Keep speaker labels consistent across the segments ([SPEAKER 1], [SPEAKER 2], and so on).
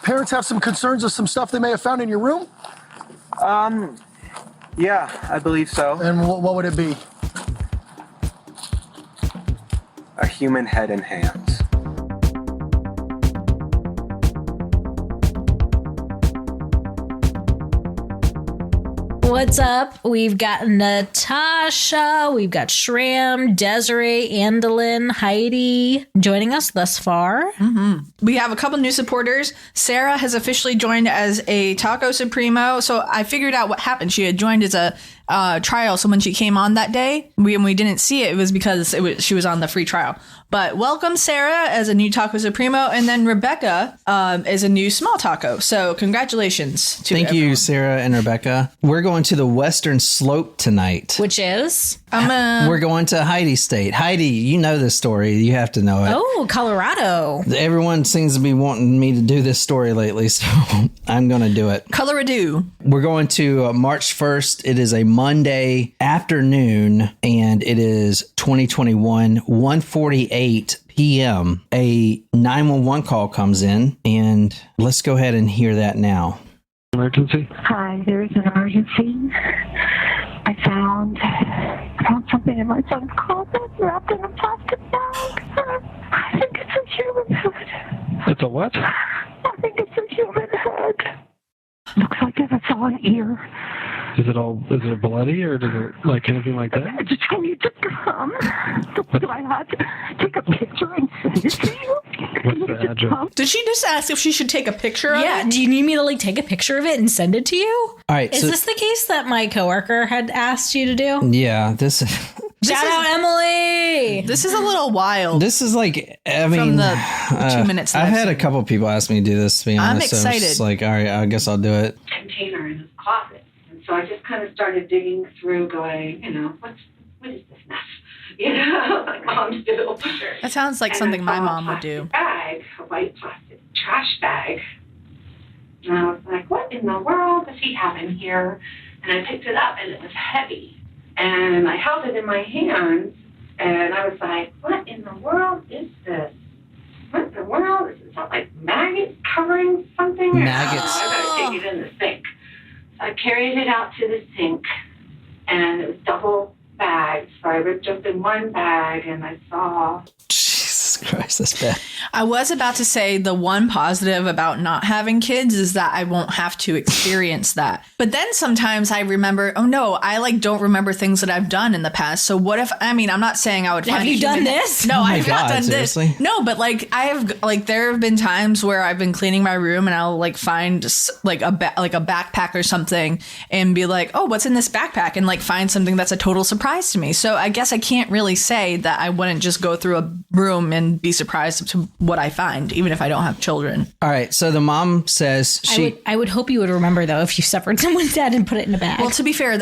[SPEAKER 1] parents have some concerns of some stuff they may have found in your room?
[SPEAKER 2] Yeah, I believe so.
[SPEAKER 1] And what would it be?
[SPEAKER 2] A human head and hands.
[SPEAKER 3] What's up? We've got Natasha, we've got Shram, Desiree, Andalyn, Heidi joining us thus far.
[SPEAKER 4] Mm-hmm. We have a couple new supporters. Sarah has officially joined as a Taco Supremo. So I figured out what happened. She had joined as a trial. So when she came on that day, we didn't see it. It was because she was on the free trial. But welcome, Sarah, as a new Taco Supremo. And then Rebecca is a new small taco. So congratulations to
[SPEAKER 5] Thank
[SPEAKER 4] everyone.
[SPEAKER 5] you, Sarah and Rebecca. We're going to the Western Slope tonight.
[SPEAKER 3] Which is?
[SPEAKER 5] We're going to Heidi State. Heidi, you know this story. You have to know it.
[SPEAKER 3] Oh, Colorado.
[SPEAKER 5] Everyone seems to be wanting me to do this story lately, so I'm going to do it.
[SPEAKER 4] Colorado.
[SPEAKER 5] We're going to March 1st. It is a Monday afternoon, and it is 2021, 1:48 p.m. A 911 call comes in, and let's go ahead and hear that now.
[SPEAKER 2] Emergency?
[SPEAKER 6] Hi, there is an emergency. I found something in my son's closet wrapped in a plastic bag. I think it's a human head.
[SPEAKER 2] It's a what?
[SPEAKER 6] I think it's a human head. Looks like I saw an ear.
[SPEAKER 2] Is it bloody or does it like anything like that?
[SPEAKER 6] I just need to come. Do I have to take a picture and send it to you?
[SPEAKER 2] What's the address?
[SPEAKER 4] Did she just ask if she should take a picture of
[SPEAKER 3] Yeah,
[SPEAKER 4] it?
[SPEAKER 3] do you need me to take a picture of it and send it to you?
[SPEAKER 5] All right.
[SPEAKER 3] Is this the case that my coworker had asked you to do?
[SPEAKER 5] Yeah, this
[SPEAKER 3] Shout out Emily!
[SPEAKER 4] This is a little wild.
[SPEAKER 5] This is like, I mean,
[SPEAKER 4] From the 2 minutes that
[SPEAKER 5] I've
[SPEAKER 4] I've
[SPEAKER 5] had a
[SPEAKER 4] seen.
[SPEAKER 5] couple people ask me to do this, to be
[SPEAKER 4] I'm
[SPEAKER 5] honest. So
[SPEAKER 4] excited.
[SPEAKER 5] it's just like, all right, I guess I'll do it.
[SPEAKER 7] Container in his closet. And so I just kind of started digging through going, what is this mess? Like moms do.
[SPEAKER 4] That sounds like
[SPEAKER 7] And
[SPEAKER 4] something
[SPEAKER 7] I
[SPEAKER 4] my
[SPEAKER 7] saw a
[SPEAKER 4] mom would
[SPEAKER 7] plastic
[SPEAKER 4] do.
[SPEAKER 7] Bag, a white plastic trash bag. And I was like, what in the world does he have in here? And I picked it up and it was heavy. And I held it in my hands and I was like, what in the world is this? What in the world? Is it like maggots covering something?
[SPEAKER 5] Maggots.
[SPEAKER 7] I gotta take it in the sink. So I carried it out to the sink and it was double bagged. So I ripped open one bag and I saw.
[SPEAKER 5] Jesus Christ, that's bad.
[SPEAKER 4] I was about to say the one positive about not having kids is that I won't have to experience that. But then sometimes I remember, oh no, I don't remember things that I've done in the past. So what if, I'm not saying I would find
[SPEAKER 3] Have you done this?
[SPEAKER 4] No,
[SPEAKER 5] Oh my
[SPEAKER 4] I've
[SPEAKER 5] God,
[SPEAKER 4] not done
[SPEAKER 5] seriously?
[SPEAKER 4] this. No, but I have, there have been times where I've been cleaning my room and I'll find a backpack or something and be like, oh, what's in this backpack? And find something that's a total surprise to me. So I guess I can't really say that I wouldn't just go through a room and be surprised to what I find, even if I don't have children.
[SPEAKER 5] All right, so the mom says
[SPEAKER 3] I would hope you would remember, though, if you severed someone's head and put it in a bag.
[SPEAKER 4] Well, to be fair,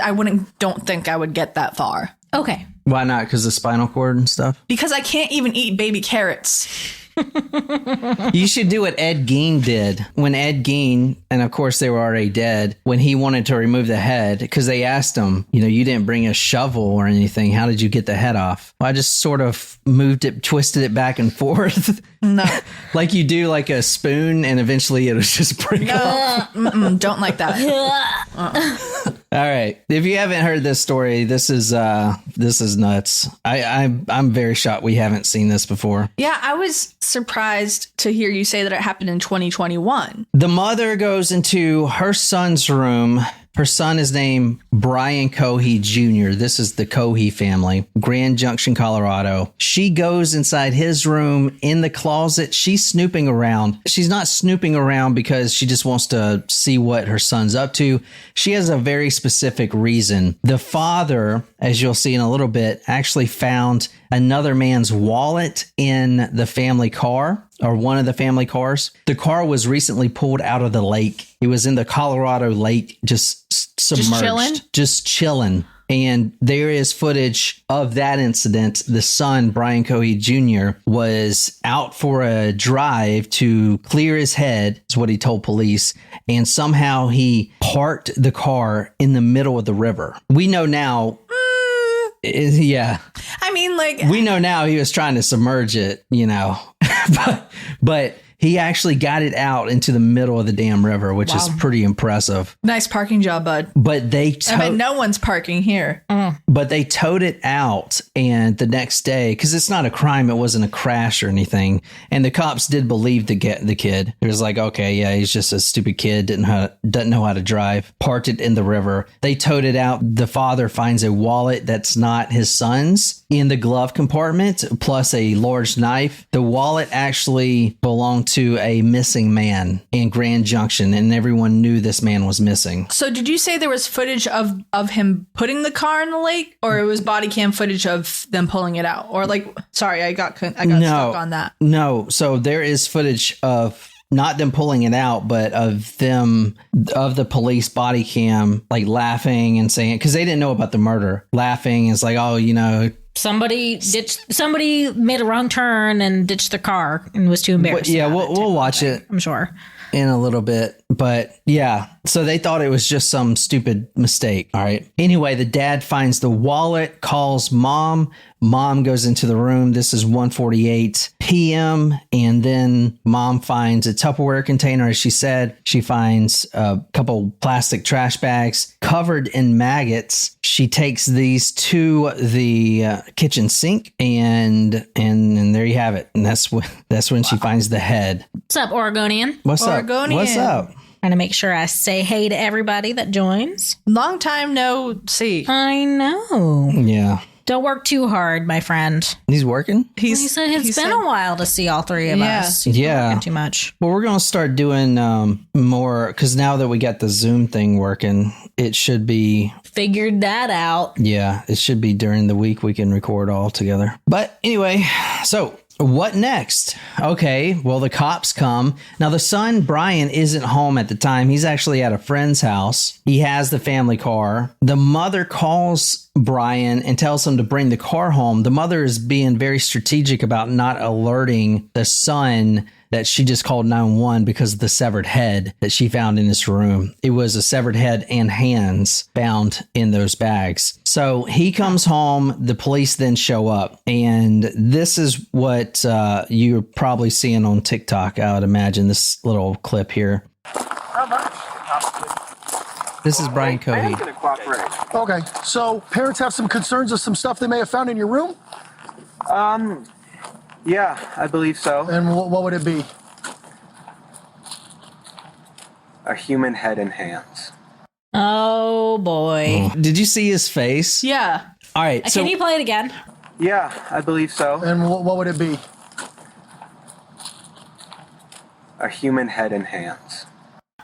[SPEAKER 4] don't think I would get that far.
[SPEAKER 3] Okay.
[SPEAKER 5] Why not? Because the spinal cord and stuff?
[SPEAKER 4] Because I can't even eat baby carrots.
[SPEAKER 5] You should do what Ed Gein did. When Ed Gein, and of course they were already dead, when he wanted to remove the head, because they asked him, you didn't bring a shovel or anything. How did you get the head off? Well, I just sort of twisted it back and forth.
[SPEAKER 4] No.
[SPEAKER 5] Like you do like a spoon and eventually it'll just break off.
[SPEAKER 4] Don't like that.
[SPEAKER 5] All right. If you haven't heard this story, this is nuts. I'm very shocked we haven't seen this before.
[SPEAKER 4] Yeah, I was surprised to hear you say that it happened in 2021.
[SPEAKER 5] The mother goes into her son's room. Her son is named Brian Cohee Jr. This is the Cohee family, Grand Junction, Colorado. She goes inside his room in the closet. She's snooping around. She's not snooping around because she just wants to see what her son's up to. She has a very specific reason. The father, as you'll see in a little bit, actually found another man's wallet in the family car, or one of the family cars. The car was recently pulled out of the lake. It was in the Colorado lake, just submerged. Just chilling. And there is footage of that incident. The son, Brian Cohee Jr., was out for a drive to clear his head, is what he told police. And somehow he parked the car in the middle of the river. We know now. Yeah.
[SPEAKER 4] I mean,
[SPEAKER 5] we know now he was trying to submerge it, but He actually got it out into the middle of the damn river, which is pretty impressive.
[SPEAKER 4] Nice parking job, bud.
[SPEAKER 5] But they
[SPEAKER 4] I bet no one's parking here.
[SPEAKER 5] But they towed it out, and the next day, because it's not a crime, it wasn't a crash or anything, and the cops did believe the kid. It was like, okay, yeah, he's just a stupid kid, doesn't know how to drive. Parked it in the river. They towed it out. The father finds a wallet that's not his son's in the glove compartment, plus a large knife. The wallet actually belonged to a missing man in Grand Junction, and everyone knew this man was missing.
[SPEAKER 4] So did you say there was footage of him putting the car in the lake, or it was body cam footage of them pulling it out? Or like, sorry, I got stuck on that.
[SPEAKER 5] No. So there is footage of not them pulling it out, but of the police body cam, like laughing and saying, because they didn't know about the murder, laughing. It's like, oh,
[SPEAKER 3] Somebody made a wrong turn and ditched their car and was too embarrassed.
[SPEAKER 5] Yeah, we'll watch it.
[SPEAKER 3] I'm sure.
[SPEAKER 5] In a little bit. But yeah, so they thought it was just some stupid mistake. All right. Anyway, the dad finds the wallet, calls mom. Mom goes into the room. This is 1:48 p.m. And then mom finds a Tupperware container. As she said, she finds a couple plastic trash bags covered in maggots. She takes these to the kitchen sink, and there you have it. And that's when she finds the head.
[SPEAKER 3] What's up, Oregonian?
[SPEAKER 5] What's up? What's up?
[SPEAKER 3] Trying to make sure I say hey to everybody that joins.
[SPEAKER 4] Long time no see.
[SPEAKER 3] I know.
[SPEAKER 5] Yeah.
[SPEAKER 3] Don't work too hard, my friend.
[SPEAKER 5] He's working?
[SPEAKER 3] He said it's been a while to see all three of us. He's been working too much.
[SPEAKER 5] Well, we're going to start doing more, because now that we got the Zoom thing working, it should be...
[SPEAKER 3] Figured that out.
[SPEAKER 5] Yeah, it should be during the week we can record all together. But anyway, so... What next? Okay, well, the cops come. Now, the son, Brian, isn't home at the time. He's actually at a friend's house. He has the family car. The mother calls Brian and tells him to bring the car home. The mother is being very strategic about not alerting the son that she just called 911 because of the severed head that she found in his room. It was a severed head and hands found in those bags. So he comes home. The police then show up. And this is what you're probably seeing on TikTok, I would imagine, this little clip here. This is Brian Cohee.
[SPEAKER 1] Okay, so parents have some concerns of some stuff they may have found in your room?
[SPEAKER 8] Yeah, I believe so.
[SPEAKER 1] And what would it be?
[SPEAKER 8] A human head and hands.
[SPEAKER 3] Oh, boy.
[SPEAKER 5] Did you see his face?
[SPEAKER 4] Yeah.
[SPEAKER 5] All right.
[SPEAKER 3] Can you play it again?
[SPEAKER 8] Yeah, I believe so.
[SPEAKER 1] And what would it be?
[SPEAKER 8] A human head and hands.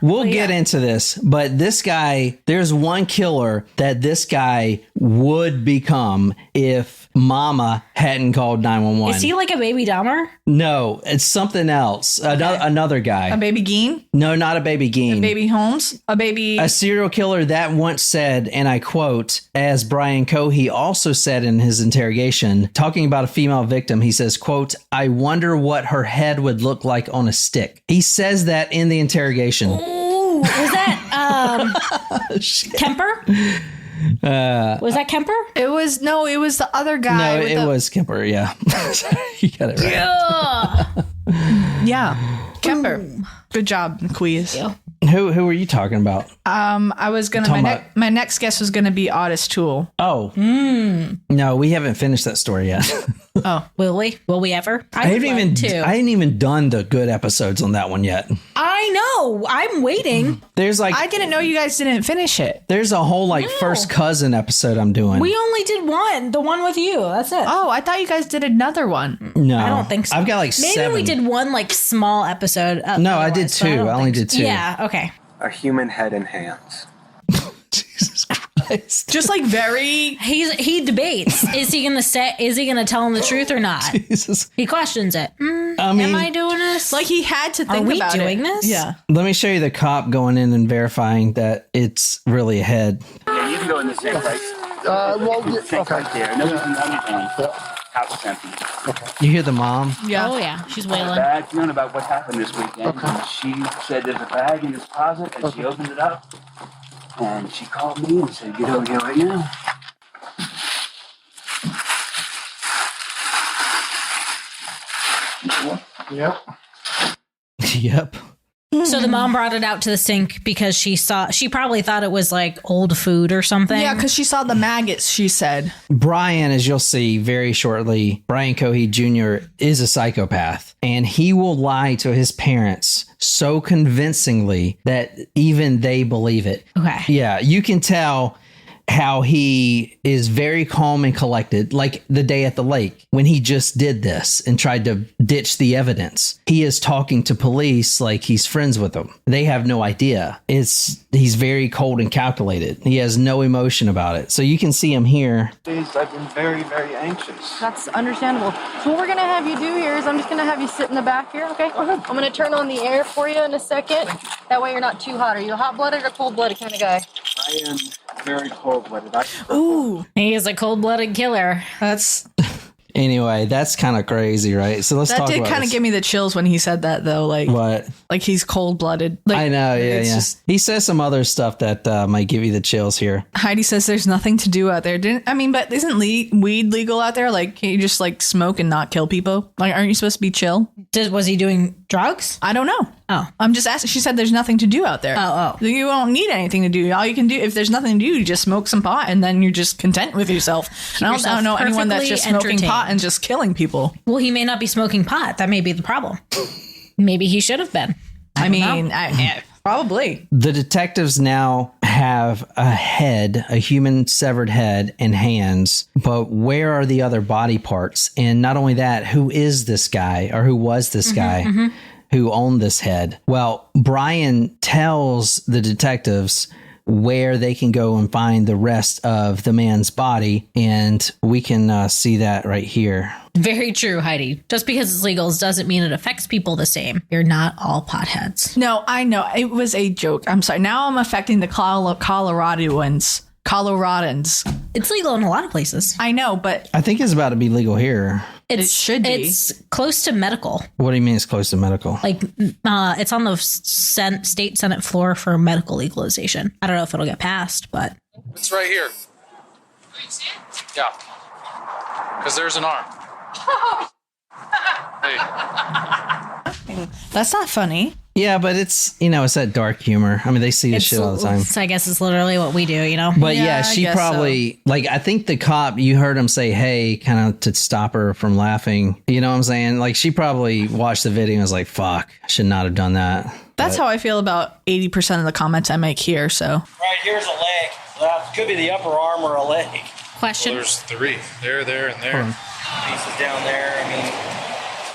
[SPEAKER 5] We'll get into this, but this guy, there's one killer that this guy would become if Mama hadn't called 911.
[SPEAKER 3] Is he like a baby Dahmer?
[SPEAKER 5] No, it's something else. Another guy.
[SPEAKER 4] A baby Geen?
[SPEAKER 5] No, not a baby Geen.
[SPEAKER 4] A baby Holmes? A
[SPEAKER 5] serial killer that once said, and I quote, as Brian Cohee also said in his interrogation, talking about a female victim, he says, quote, "I wonder what her head would look like on a stick." He says that in the interrogation.
[SPEAKER 3] Ooh, was that Kemper? Was that Kemper?
[SPEAKER 4] It was the other guy.
[SPEAKER 5] No, it was Kemper. Yeah. You got it right.
[SPEAKER 4] Yeah. Kemper. Good job, quiz.
[SPEAKER 5] Who were you talking about?
[SPEAKER 4] I was gonna my next guest was gonna be Otis Toole.
[SPEAKER 5] Oh. No, we haven't finished that story yet.
[SPEAKER 3] Oh, will we? Will we ever?
[SPEAKER 5] I hadn't even done the good episodes on that one yet.
[SPEAKER 3] I know. I'm waiting.
[SPEAKER 5] There's
[SPEAKER 4] I didn't know you guys didn't finish it.
[SPEAKER 5] There's a whole first cousin episode I'm doing.
[SPEAKER 3] We only did one, the one with you. That's it.
[SPEAKER 4] Oh, I thought you guys did another one.
[SPEAKER 5] No,
[SPEAKER 3] I don't think so.
[SPEAKER 5] I've got
[SPEAKER 3] maybe
[SPEAKER 5] 7.
[SPEAKER 3] we did one small episode.
[SPEAKER 5] No, I did 2. I only did 2.
[SPEAKER 3] Yeah. Okay.
[SPEAKER 8] A human head and hands.
[SPEAKER 5] Jesus Christ.
[SPEAKER 4] Just very.
[SPEAKER 3] He debates. Is he gonna tell him the truth or not?
[SPEAKER 5] Jesus.
[SPEAKER 3] He questions it. Am I doing this?
[SPEAKER 4] Like he had to think about it.
[SPEAKER 3] Are we doing this?
[SPEAKER 4] Yeah.
[SPEAKER 5] Let me show you the cop going in and verifying that it's really a head.
[SPEAKER 9] Yeah, you can go in the same place.
[SPEAKER 1] Okay.
[SPEAKER 9] Right there. Nobody's house is empty.
[SPEAKER 1] Okay.
[SPEAKER 5] You hear the mom?
[SPEAKER 4] Yeah.
[SPEAKER 3] Oh yeah, she's
[SPEAKER 9] A
[SPEAKER 3] wailing.
[SPEAKER 9] bad feeling about what happened this weekend.
[SPEAKER 1] Okay.
[SPEAKER 9] She said there's a bag in this closet, and she opened it up, and she called me and said, "Get over here right now."
[SPEAKER 1] Yep.
[SPEAKER 5] Yep.
[SPEAKER 3] So the mom brought it out to the sink because she probably thought it was like old food or something.
[SPEAKER 4] Yeah, because she saw the maggots, she said.
[SPEAKER 5] Brian, as you'll see very shortly, Brian Cohee Jr. is a psychopath, and he will lie to his parents so convincingly that even they believe it.
[SPEAKER 3] Okay.
[SPEAKER 5] Yeah, you can tell how he is very calm and collected, like the day at the lake when he just did this and tried to ditch the evidence. He is talking to police like he's friends with them. They have no idea. He's very cold and calculated. He has no emotion about it. So you can see him here.
[SPEAKER 8] I've been very, very anxious.
[SPEAKER 10] That's understandable. So what we're going to have you do here is I'm just going to have you sit in the back here, okay? I'm going to turn on the air for you in a second. That way you're not too hot. Are you a hot-blooded or cold-blooded kind of guy?
[SPEAKER 8] I am very cold-blooded.
[SPEAKER 4] Ooh.
[SPEAKER 3] He is a cold-blooded killer.
[SPEAKER 5] Anyway, that's kind of crazy, right? So let's
[SPEAKER 4] That
[SPEAKER 5] talk
[SPEAKER 4] did
[SPEAKER 5] about
[SPEAKER 4] kind of
[SPEAKER 5] this.
[SPEAKER 4] give me the chills when he said that, though. Like,
[SPEAKER 5] What?
[SPEAKER 4] like he's cold-blooded. Like,
[SPEAKER 5] I know, yeah,
[SPEAKER 4] it's
[SPEAKER 5] yeah.
[SPEAKER 4] just-
[SPEAKER 5] He says some other stuff that might give you the chills here.
[SPEAKER 4] Heidi says there's nothing to do out there. But isn't weed legal out there? Like, can you just like smoke and not kill people? Like, aren't you supposed to be chill?
[SPEAKER 3] Was he doing drugs?
[SPEAKER 4] I don't know.
[SPEAKER 3] Oh.
[SPEAKER 4] I'm just asking. She said there's nothing to do out there.
[SPEAKER 3] Oh.
[SPEAKER 4] You don't need anything to do. All you can do, if there's nothing to do, you just smoke some pot and then you're just content with yourself. I don't know anyone that's just
[SPEAKER 3] perfectly
[SPEAKER 4] smoking pot
[SPEAKER 3] entertained.
[SPEAKER 4] and just killing people.
[SPEAKER 3] Well, he may not be smoking pot. That may be the problem. Maybe he should have been.
[SPEAKER 4] I mean, probably.
[SPEAKER 5] The detectives now have a head, a human severed head and hands, but where are the other body parts? And not only that, who is this guy or who was this guy who owned this head? Well, Brian tells the detectives where they can go and find the rest of the man's body. And we can see that right here.
[SPEAKER 3] Very true, Heidi. Just because it's legal doesn't mean it affects people the same. You're not all potheads.
[SPEAKER 4] No, I know. It was a joke. I'm sorry. Now I'm affecting the Coloradans.
[SPEAKER 3] It's legal in a lot of places.
[SPEAKER 4] I know, but
[SPEAKER 5] I think it's about to be legal here.
[SPEAKER 4] it should be.
[SPEAKER 3] It's close to medical.
[SPEAKER 5] What do you mean it's close to medical?
[SPEAKER 3] Like, it's on the state Senate floor for medical legalization. I don't know if it'll get passed, but
[SPEAKER 11] It's right here. Yeah. Because there's an arm. Hey.
[SPEAKER 4] That's not funny.
[SPEAKER 5] Yeah, but it's that dark humor. I mean, they see this shit all the time.
[SPEAKER 3] So I guess it's literally what we do,
[SPEAKER 5] But
[SPEAKER 4] Yeah,
[SPEAKER 5] yeah,
[SPEAKER 4] I
[SPEAKER 5] she
[SPEAKER 4] guess
[SPEAKER 5] probably, I think the cop, you heard him say, hey, kind of to stop her from laughing. You know what I'm saying? Like, she probably watched the video and was like, fuck, I should not have done that.
[SPEAKER 4] That's how I feel about 80% of the comments I make here. So
[SPEAKER 12] Right here's a leg. That could be the upper arm or a leg.
[SPEAKER 3] Question.
[SPEAKER 11] Well, there's three. There, and there.
[SPEAKER 12] Pieces down there. I mean,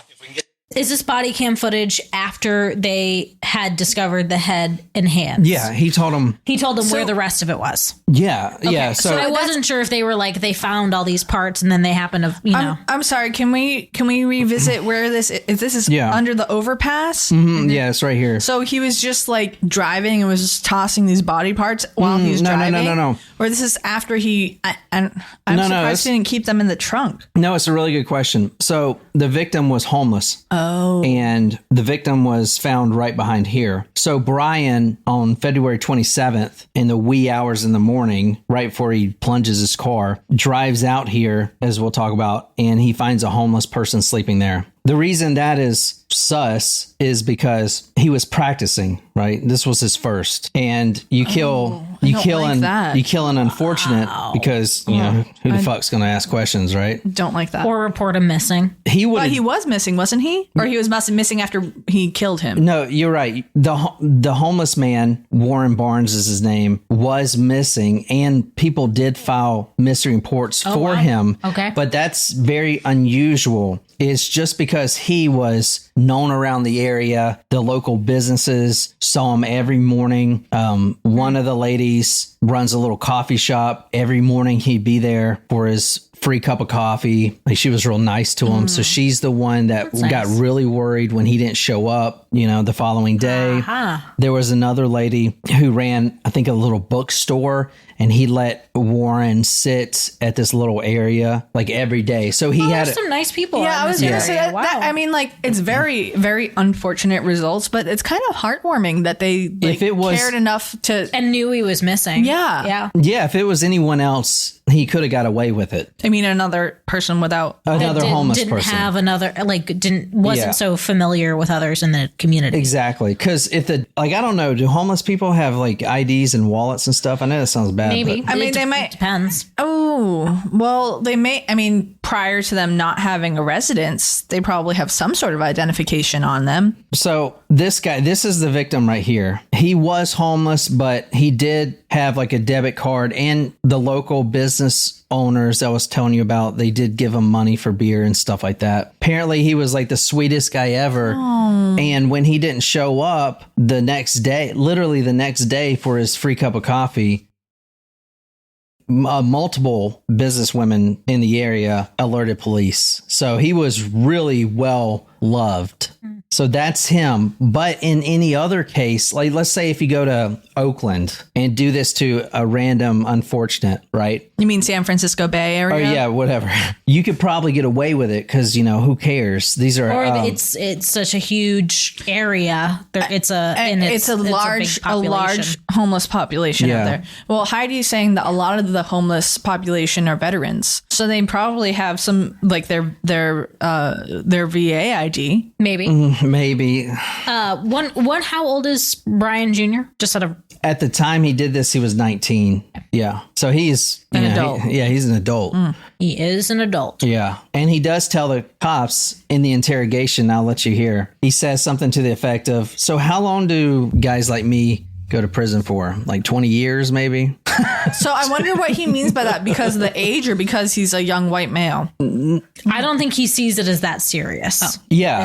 [SPEAKER 12] if we can get.
[SPEAKER 3] Is this body cam footage after they had discovered the head and hands?
[SPEAKER 5] Yeah, he told him.
[SPEAKER 3] He told them where the rest of it was.
[SPEAKER 5] Yeah, yeah.
[SPEAKER 3] Okay,
[SPEAKER 5] So
[SPEAKER 3] I wasn't sure if they were like, they found all these parts and then they happened to,
[SPEAKER 4] I'm sorry. Can we revisit where this? If this is
[SPEAKER 5] Yeah.
[SPEAKER 4] under the overpass.
[SPEAKER 5] yeah, it's right here.
[SPEAKER 4] So he was just like driving and was just tossing these body parts while he was
[SPEAKER 5] no, no,
[SPEAKER 4] driving.
[SPEAKER 5] no.
[SPEAKER 4] Or this is after he. I'm
[SPEAKER 5] No,
[SPEAKER 4] surprised he didn't keep them in the trunk.
[SPEAKER 5] No, it's a really good question. So the victim was homeless.
[SPEAKER 4] Oh.
[SPEAKER 5] And the victim was found right behind here. So Brian, on February 27th, in the wee hours in the morning, right before he plunges his car, drives out here, as we'll talk about, and he finds a homeless person sleeping there. The reason that is sus is because he was practicing, right? This was his first. And you kill an unfortunate because, who the fuck's going to ask questions, right?
[SPEAKER 4] Don't like that.
[SPEAKER 3] or report him missing.
[SPEAKER 5] He would
[SPEAKER 4] But he was missing, wasn't he? Or he was missing after he killed him.
[SPEAKER 5] No, you're right. The homeless man, Warren Barnes is his name, was missing, and people did file missing reports for
[SPEAKER 3] wow.
[SPEAKER 5] him.
[SPEAKER 3] Okay.
[SPEAKER 5] But that's very unusual. It's just because he was known around the area. The local businesses saw him every morning. One of the ladies runs a little coffee shop. Every morning he'd be there for his free cup of coffee. Like, she was real nice to him. So she's the one that got really worried when he didn't show up, the following day. There was another lady who ran, I think, a little bookstore, and he let Warren sit at this little area like every day. So he had
[SPEAKER 3] There's some nice people.
[SPEAKER 4] Yeah,
[SPEAKER 3] in
[SPEAKER 4] I was
[SPEAKER 3] this
[SPEAKER 4] going to say
[SPEAKER 3] area.
[SPEAKER 4] that. I mean, like, it's very, very unfortunate results, but it's kind of heartwarming that they cared enough to.
[SPEAKER 3] And knew he was missing.
[SPEAKER 4] Yeah.
[SPEAKER 5] Yeah, if it was anyone else, he could have got away with it.
[SPEAKER 4] I mean, another person without.
[SPEAKER 5] Another homeless
[SPEAKER 3] didn't
[SPEAKER 5] person.
[SPEAKER 3] have another, wasn't
[SPEAKER 5] Yeah.
[SPEAKER 3] so familiar with others in the community.
[SPEAKER 5] Exactly. Because if I don't know, do homeless people have like IDs and wallets and stuff? I know that sounds bad.
[SPEAKER 3] Maybe.
[SPEAKER 5] But
[SPEAKER 4] I mean, they might.
[SPEAKER 3] Depends.
[SPEAKER 4] Oh, well, they may. I mean, prior to them not having a residence, they probably have some sort of identification on them.
[SPEAKER 5] So this guy, this is the victim right here. He was homeless, but he did have like a debit card, and the local business owners I was telling you about, they did give him money for beer and stuff like that. Apparently he was like the sweetest guy ever. Oh. And when he didn't show up the next day, literally the next day for his free cup of coffee, multiple business women in the area alerted police. So he was really well loved. So that's him. But in any other case, like let's say if you go to Oakland and do this to a random unfortunate, right?
[SPEAKER 4] You mean San Francisco Bay Area?
[SPEAKER 5] Oh yeah, whatever. You could probably get away with it because who cares? These are
[SPEAKER 3] or it's such a huge area. It's a
[SPEAKER 4] large homeless population out there. Well, Heidi's saying that a lot of the homeless population are veterans, so they probably have some like their VA ID.
[SPEAKER 3] Maybe.
[SPEAKER 5] Maybe.
[SPEAKER 3] How old is Brian Jr.? Just out of.
[SPEAKER 5] At the time he did this, he was 19. Yeah. So he's
[SPEAKER 4] an adult.
[SPEAKER 5] He's an adult.
[SPEAKER 3] He is an adult.
[SPEAKER 5] Yeah. And he does tell the cops in the interrogation, I'll let you hear. He says something to the effect of, so how long do guys like me go to prison for? Like 20 years, maybe?
[SPEAKER 4] So I wonder what he means by that, because of the age or because he's a young white male?
[SPEAKER 3] I don't think he sees it as that serious. Oh.
[SPEAKER 5] Yeah.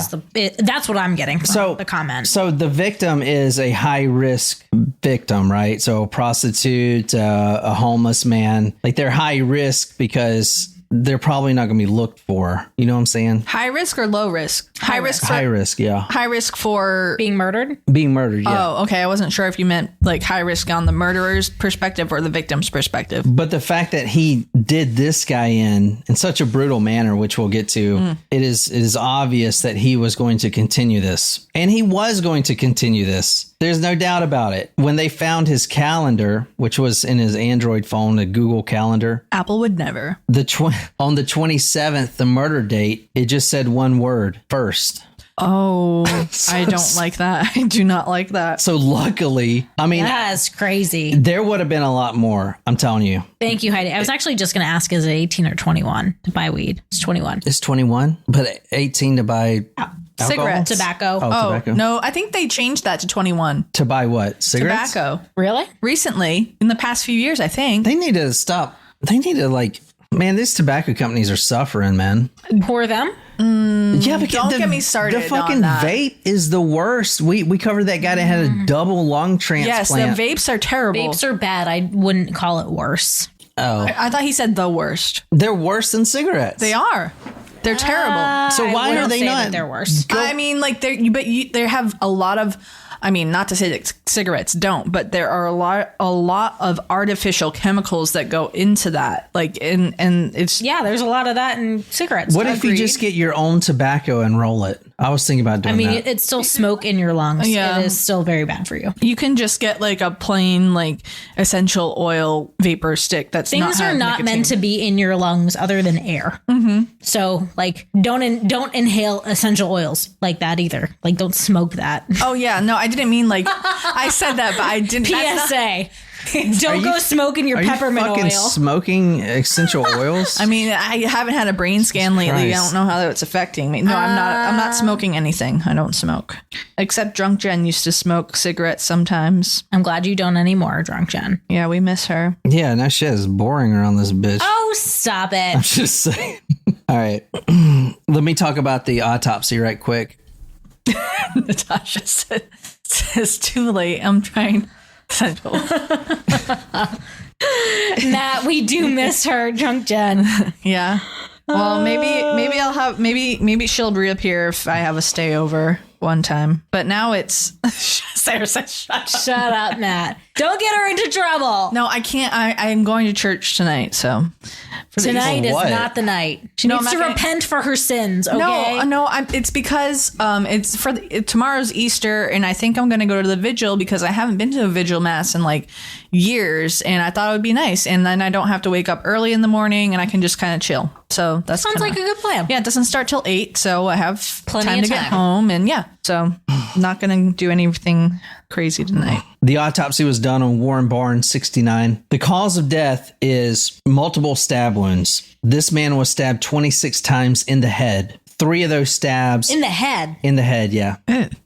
[SPEAKER 3] That's what I'm getting from the comment.
[SPEAKER 5] So the victim is a high risk victim, right? So a prostitute, a homeless man, like they're high risk because they're probably not going to be looked for. You know what I'm saying?
[SPEAKER 4] High risk or low risk? High risk.
[SPEAKER 5] High risk, yeah.
[SPEAKER 4] High risk for
[SPEAKER 3] being murdered?
[SPEAKER 5] Being murdered, yeah.
[SPEAKER 4] Oh, okay. I wasn't sure if you meant like high risk on the murderer's perspective or the victim's perspective.
[SPEAKER 5] But the fact that he did this guy in such a brutal manner, which we'll get to, it is obvious that he was going to continue this. And he was going to continue this. There's no doubt about it. When they found his calendar, which was in his Android phone, a Google Calendar.
[SPEAKER 4] Apple would never.
[SPEAKER 5] On the 27th, the murder date, it just said one word, first.
[SPEAKER 4] Oh, I don't like that. I do not like that.
[SPEAKER 5] So luckily, I mean,
[SPEAKER 3] that's crazy.
[SPEAKER 5] There would have been a lot more. I'm telling you.
[SPEAKER 3] Thank you, Heidi. I was actually just going to ask, is it 18 or 21 to buy weed? It's 21.
[SPEAKER 5] It's 21, but 18 to buy
[SPEAKER 4] cigarettes,
[SPEAKER 3] tobacco.
[SPEAKER 5] Tobacco.
[SPEAKER 4] No, I think they changed that to 21.
[SPEAKER 5] To buy what? Cigarettes?
[SPEAKER 4] Tobacco.
[SPEAKER 3] Really?
[SPEAKER 4] Recently, in the past few years, I think.
[SPEAKER 5] They need to stop. They need to man, these tobacco companies are suffering, man.
[SPEAKER 3] Pour them?
[SPEAKER 4] Yeah, but don't get me started.
[SPEAKER 5] The fucking
[SPEAKER 4] on that.
[SPEAKER 5] vape is the worst. We covered that guy that had a double lung transplant.
[SPEAKER 4] Yes, the vapes are terrible.
[SPEAKER 3] Vapes are bad. I wouldn't call it worse.
[SPEAKER 5] Oh,
[SPEAKER 4] I thought he said the worst.
[SPEAKER 5] They're worse than cigarettes.
[SPEAKER 4] They are. They're terrible.
[SPEAKER 5] So why are they not?
[SPEAKER 3] They're worse.
[SPEAKER 4] I mean, like they have a lot of. I mean, not to say that cigarettes don't, but there are a lot of artificial chemicals that go into that. And it's
[SPEAKER 3] there's a lot of that in cigarettes.
[SPEAKER 5] What if you just get your own tobacco and roll it? I was thinking about doing that.
[SPEAKER 3] I mean, it's still smoke in your lungs.
[SPEAKER 4] Yeah.
[SPEAKER 3] It is still very bad for you.
[SPEAKER 4] You can just get like a plain essential oil vapor stick.
[SPEAKER 3] Things are not meant to be in your lungs other than air. Mm-hmm. So don't inhale essential oils like that either. Don't smoke that.
[SPEAKER 4] Oh yeah, no, I didn't mean I said that, but I didn't.
[SPEAKER 3] PSA. Don't go smoking your peppermint
[SPEAKER 5] oil. Are you fucking smoking essential oils?
[SPEAKER 4] I mean, I haven't had a brain scan lately. I don't know how that's affecting me. No, I'm not smoking anything. I don't smoke. Except Drunk Jen used to smoke cigarettes sometimes.
[SPEAKER 3] I'm glad you don't anymore, Drunk Jen.
[SPEAKER 4] Yeah, we miss her.
[SPEAKER 5] Yeah, no shit. It's boring around this bitch.
[SPEAKER 3] Oh, stop it.
[SPEAKER 5] I'm just saying. All right. Let me talk about the autopsy right quick.
[SPEAKER 4] Natasha says too late. I'm trying.
[SPEAKER 3] Matt, we do miss her, Drunk Jen.
[SPEAKER 4] Yeah. Well, maybe I'll have maybe she'll reappear if I have a stay over one time. But now it's Sarah says,
[SPEAKER 3] Shut up, Matt. Don't get her into trouble.
[SPEAKER 4] No, I can't. I am going to church tonight, so.
[SPEAKER 3] Tonight is
[SPEAKER 5] what?
[SPEAKER 3] not the night. She
[SPEAKER 4] No,
[SPEAKER 3] needs
[SPEAKER 4] I'm
[SPEAKER 3] to
[SPEAKER 4] not gonna-
[SPEAKER 3] repent for her sins, okay?
[SPEAKER 4] No, it's because it's for tomorrow's Easter, and I think I'm going to go to the vigil because I haven't been to a vigil mass in like years, and I thought it would be nice, and then I don't have to wake up early in the morning, and I can just kind of chill. So that
[SPEAKER 3] Sounds like a good plan.
[SPEAKER 4] Yeah, it doesn't start till 8, so I have
[SPEAKER 3] Plenty
[SPEAKER 4] time
[SPEAKER 3] of
[SPEAKER 4] to get
[SPEAKER 3] time.
[SPEAKER 4] home, and yeah, so not going to do anything crazy tonight.
[SPEAKER 5] The autopsy was done on Warren Barnes, 69. The cause of death is multiple stab wounds. This man was stabbed 26 times in the head. 3 of those stabs
[SPEAKER 3] In the head.
[SPEAKER 5] in the head, yeah.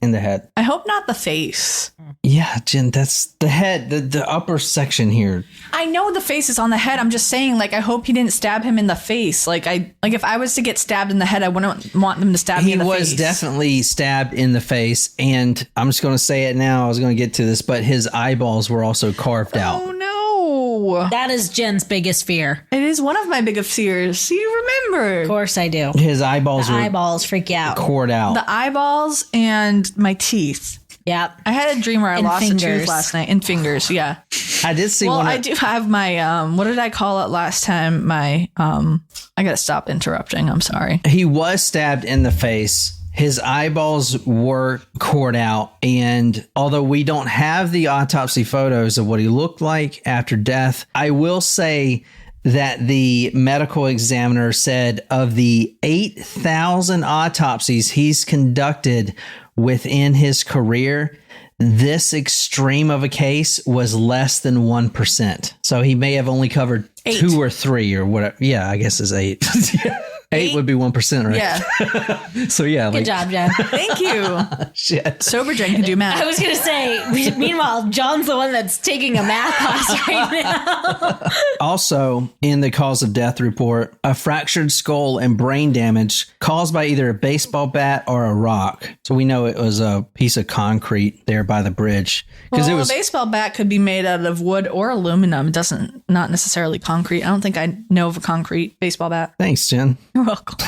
[SPEAKER 5] In the head.
[SPEAKER 4] I hope not the face.
[SPEAKER 5] Yeah, Jen, that's the head, the upper section here.
[SPEAKER 4] I know the face is on the head. I'm just saying, like, I hope he didn't stab him in the face. Like, if I was to get stabbed in the head, I wouldn't want them to stab me in the face.
[SPEAKER 5] He was definitely stabbed in the face, and I'm just going to say it now. I was going to get to this, but his eyeballs were also carved out.
[SPEAKER 4] Oh, no.
[SPEAKER 3] That is Jen's biggest fear.
[SPEAKER 4] It is one of my biggest fears. You remember.
[SPEAKER 3] Of course I do.
[SPEAKER 5] His eyeballs
[SPEAKER 3] The
[SPEAKER 5] were
[SPEAKER 3] eyeballs freak you out.
[SPEAKER 5] cored out.
[SPEAKER 4] The eyeballs and my teeth.
[SPEAKER 3] Yep.
[SPEAKER 4] I had a dream where I
[SPEAKER 3] And
[SPEAKER 4] lost a
[SPEAKER 3] fingers.
[SPEAKER 4] tooth last night. And fingers, yeah.
[SPEAKER 5] I did see
[SPEAKER 4] Well,
[SPEAKER 5] one.
[SPEAKER 4] I do have my, what did I call it last time? My, I gotta stop interrupting. I'm sorry.
[SPEAKER 5] He was stabbed in the face. His eyeballs were cored out. And although we don't have the autopsy photos of what he looked like after death, I will say that the medical examiner said of the 8,000 autopsies he's conducted within his career, this extreme of a case was less than 1%. So he may have only covered 2 or 3 or whatever. Yeah, I guess it's 8. 8 would be 1%, right?
[SPEAKER 4] Yeah.
[SPEAKER 5] So yeah.
[SPEAKER 3] Good job, Jen.
[SPEAKER 4] Thank you.
[SPEAKER 5] Shit.
[SPEAKER 4] Sober Jen can do math.
[SPEAKER 3] I was going to say, meanwhile, John's the one that's taking a math class right now.
[SPEAKER 5] Also, in the cause of death report, a fractured skull and brain damage caused by either a baseball bat or a rock. So we know it was a piece of concrete there by the bridge. Because
[SPEAKER 4] Well,
[SPEAKER 5] it was
[SPEAKER 4] a baseball bat could be made out of wood or aluminum. It doesn't, not necessarily concrete. I don't think I know of a concrete baseball bat.
[SPEAKER 5] Thanks, Jen.
[SPEAKER 4] You're welcome.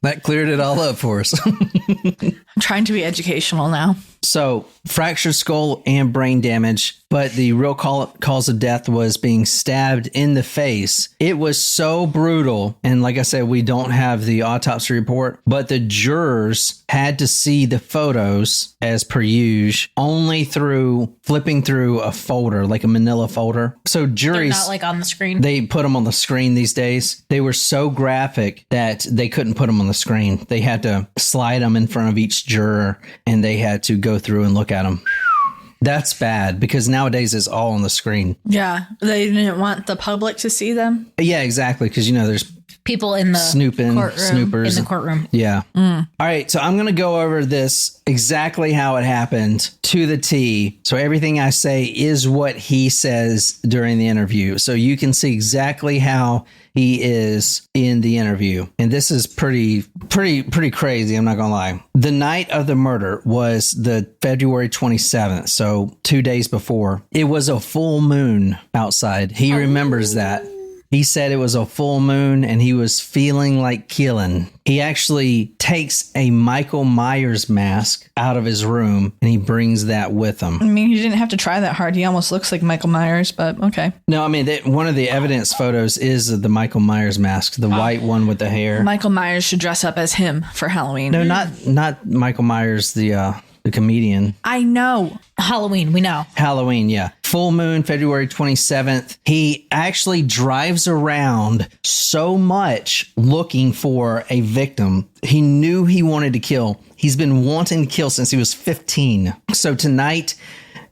[SPEAKER 5] That cleared it all up for us.
[SPEAKER 4] I'm trying to be educational now.
[SPEAKER 5] So, fractured skull and brain damage, but the real cause of death was being stabbed in the face. It was so brutal. And like I said, we don't have the autopsy report, but the jurors had to see the photos as per usual, only through flipping through a folder, like a manila folder. So
[SPEAKER 3] They're
[SPEAKER 5] juries,
[SPEAKER 3] not like on the screen.
[SPEAKER 5] they put them on the screen these days. They were so graphic that they couldn't put them on the screen. They had to slide them in front of each juror, and they had to go through and look at them. That's bad because nowadays it's all on the screen.
[SPEAKER 4] Yeah. They didn't want the public to see them.
[SPEAKER 5] Yeah, exactly. Because, there's
[SPEAKER 3] People in the
[SPEAKER 5] snoopers.
[SPEAKER 3] In the courtroom.
[SPEAKER 5] Yeah. All right. So I'm going to go over this exactly how it happened to the T. So everything I say is what he says during the interview. So you can see exactly how he is in the interview. And this is pretty crazy. I'm not going to lie. The night of the murder was the February 27th. So 2 days before. It was a full moon outside. He remembers that. He said it was a full moon and he was feeling like killing. He actually takes a Michael Myers mask out of his room and he brings that with him.
[SPEAKER 4] I mean, he didn't have to try that hard. He almost looks like Michael Myers, but okay.
[SPEAKER 5] No, I mean, one of the evidence photos is the Michael Myers mask, the white one with the hair.
[SPEAKER 4] Michael Myers should dress up as him for Halloween.
[SPEAKER 5] No, not Michael Myers, the comedian.
[SPEAKER 4] I know.
[SPEAKER 3] Halloween, we know.
[SPEAKER 5] Halloween, yeah. Full moon, February 27th. He actually drives around so much looking for a victim. He knew he wanted to kill. He's been wanting to kill since he was 15. So tonight,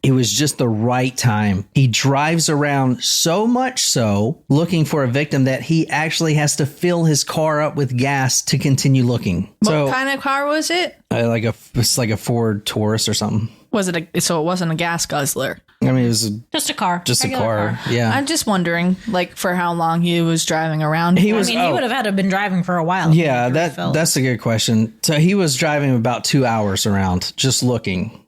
[SPEAKER 5] it was just the right time. He drives around so much so looking for a victim that he actually has to fill his car up with gas to continue looking.
[SPEAKER 4] What kind of car was it?
[SPEAKER 5] It's like a Ford Taurus or something.
[SPEAKER 4] Was it so it wasn't a gas guzzler?
[SPEAKER 5] I mean, it was
[SPEAKER 3] Just a car.
[SPEAKER 5] just a
[SPEAKER 3] Regular
[SPEAKER 5] car. Yeah.
[SPEAKER 4] I'm just wondering, like, for how long he was driving around.
[SPEAKER 5] He
[SPEAKER 3] I
[SPEAKER 5] was.
[SPEAKER 3] mean, he would have had to have been driving for a while.
[SPEAKER 5] Yeah, that's a good question. So he was driving about 2 hours around, just looking.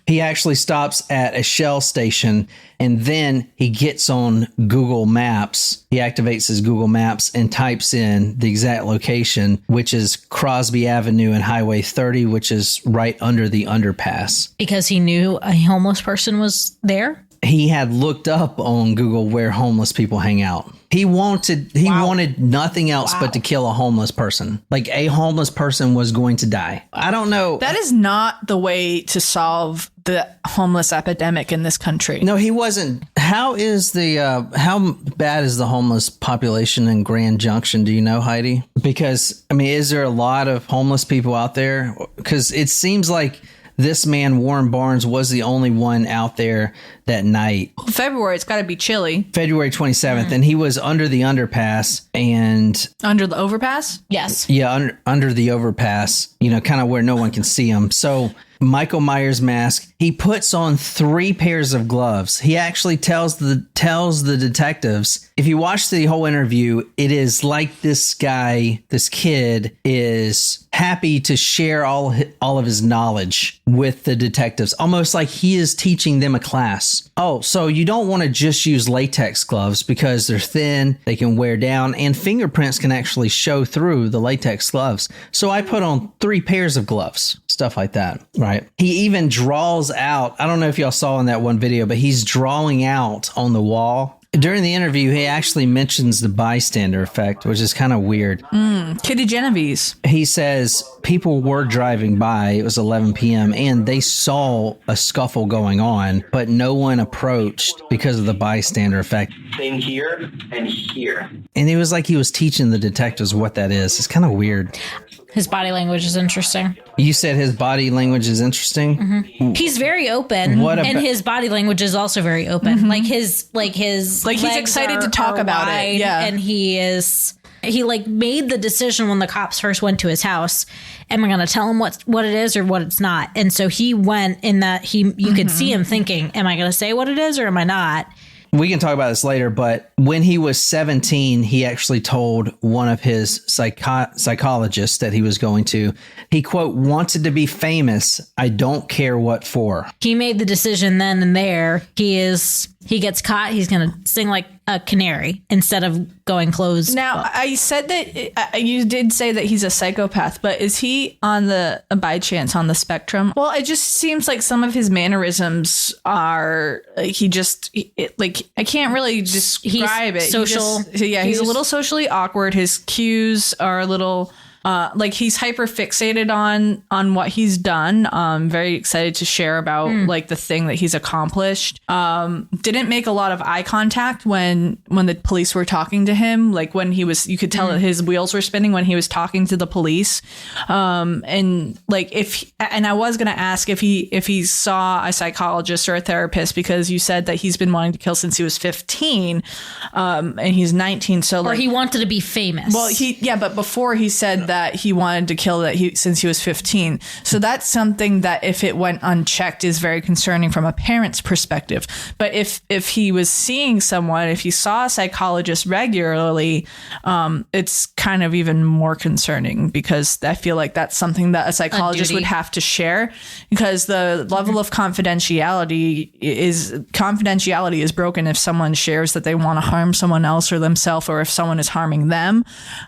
[SPEAKER 5] He actually stops at a Shell station, and then he gets on Google Maps. He activates his Google Maps and types in the exact location, which is Crosby Avenue and Highway 30, which is right under the underpass.
[SPEAKER 3] Because he knew a homeless person was there.
[SPEAKER 5] He had looked up on Google where homeless people hang out. He wanted nothing else but to kill a homeless person. Like, a homeless person was going to die. I don't know.
[SPEAKER 4] That is not the way to solve the homeless epidemic in this country.
[SPEAKER 5] No, he wasn't. How bad is the homeless population in Grand Junction? Do you know, Heidi? Because, I mean, is there a lot of homeless people out there? Because it seems like this man, Warren Barnes, was the only one out there that night.
[SPEAKER 4] February, it's got to be chilly.
[SPEAKER 5] February 27th, and he was under the underpass and...
[SPEAKER 4] Under the overpass?
[SPEAKER 3] Yes.
[SPEAKER 5] Yeah, under the overpass, kind of where no one can see him. So Michael Myers' mask, he puts on 3 pairs of gloves. He actually tells the detectives, if you watch the whole interview, it is like this kid is happy to share all of his knowledge with the detectives, almost like he is teaching them a class. Oh, so you don't want to just use latex gloves because they're thin, they can wear down, and fingerprints can actually show through the latex gloves. So I put on 3 pairs of gloves, stuff like that, right? He even draws out, I don't know if y'all saw in that one video, but he's drawing out on the wall. During the interview, he actually mentions the bystander effect, which is kind of weird.
[SPEAKER 4] Kitty Genovese.
[SPEAKER 5] He says people were driving by. It was 11 p.m. and they saw a scuffle going on, but no one approached because of the bystander effect.
[SPEAKER 12] Same here and here.
[SPEAKER 5] And it was like he was teaching the detectives what that is. It's kind of weird.
[SPEAKER 3] His body language is interesting.
[SPEAKER 5] You said his body language is interesting?
[SPEAKER 3] Mm-hmm. He's very open, and his body language is also very open.
[SPEAKER 4] Mm-hmm.
[SPEAKER 3] Like his
[SPEAKER 4] he's
[SPEAKER 3] legs
[SPEAKER 4] excited to talk about
[SPEAKER 3] wide,
[SPEAKER 4] it. Yeah,
[SPEAKER 3] and he made the decision when the cops first went to his house. Am I going to tell him what it is or what it's not? And so he went in that you could see him thinking, am I going to say what it is or am I not?
[SPEAKER 5] We can talk about this later, but when he was 17, he actually told one of his psychologists that he was going to, he, quote, wanted to be famous. I don't care what for.
[SPEAKER 3] He made the decision then and there. He gets caught. He's going to sing like a canary instead of going closed.
[SPEAKER 4] Now, I said that you did say that he's a psychopath, but is he by chance on the spectrum? Well, it just seems like some of his mannerisms are I can't really describe it.
[SPEAKER 3] Social.
[SPEAKER 4] He's a little socially awkward. His cues are a little he's hyper fixated on what he's done. Very excited to share about the thing that he's accomplished. Didn't make a lot of eye contact when the police were talking to him. Like when you could tell that his wheels were spinning when he was talking to the police. And I was going to ask if he saw a psychologist or a therapist, because you said that he's been wanting to kill since he was 15, and he's 19. So
[SPEAKER 3] he wanted to be famous.
[SPEAKER 4] Well, but before he said that he wanted to kill since he was 15. So that's something that if it went unchecked is very concerning from a parent's perspective. But if he was seeing someone, if he saw a psychologist regularly, it's kind of even more concerning, because I feel like that's something that a psychologist would have to share, because the level of confidentiality is broken if someone shares that they want to harm someone else or themselves, or if someone is harming them,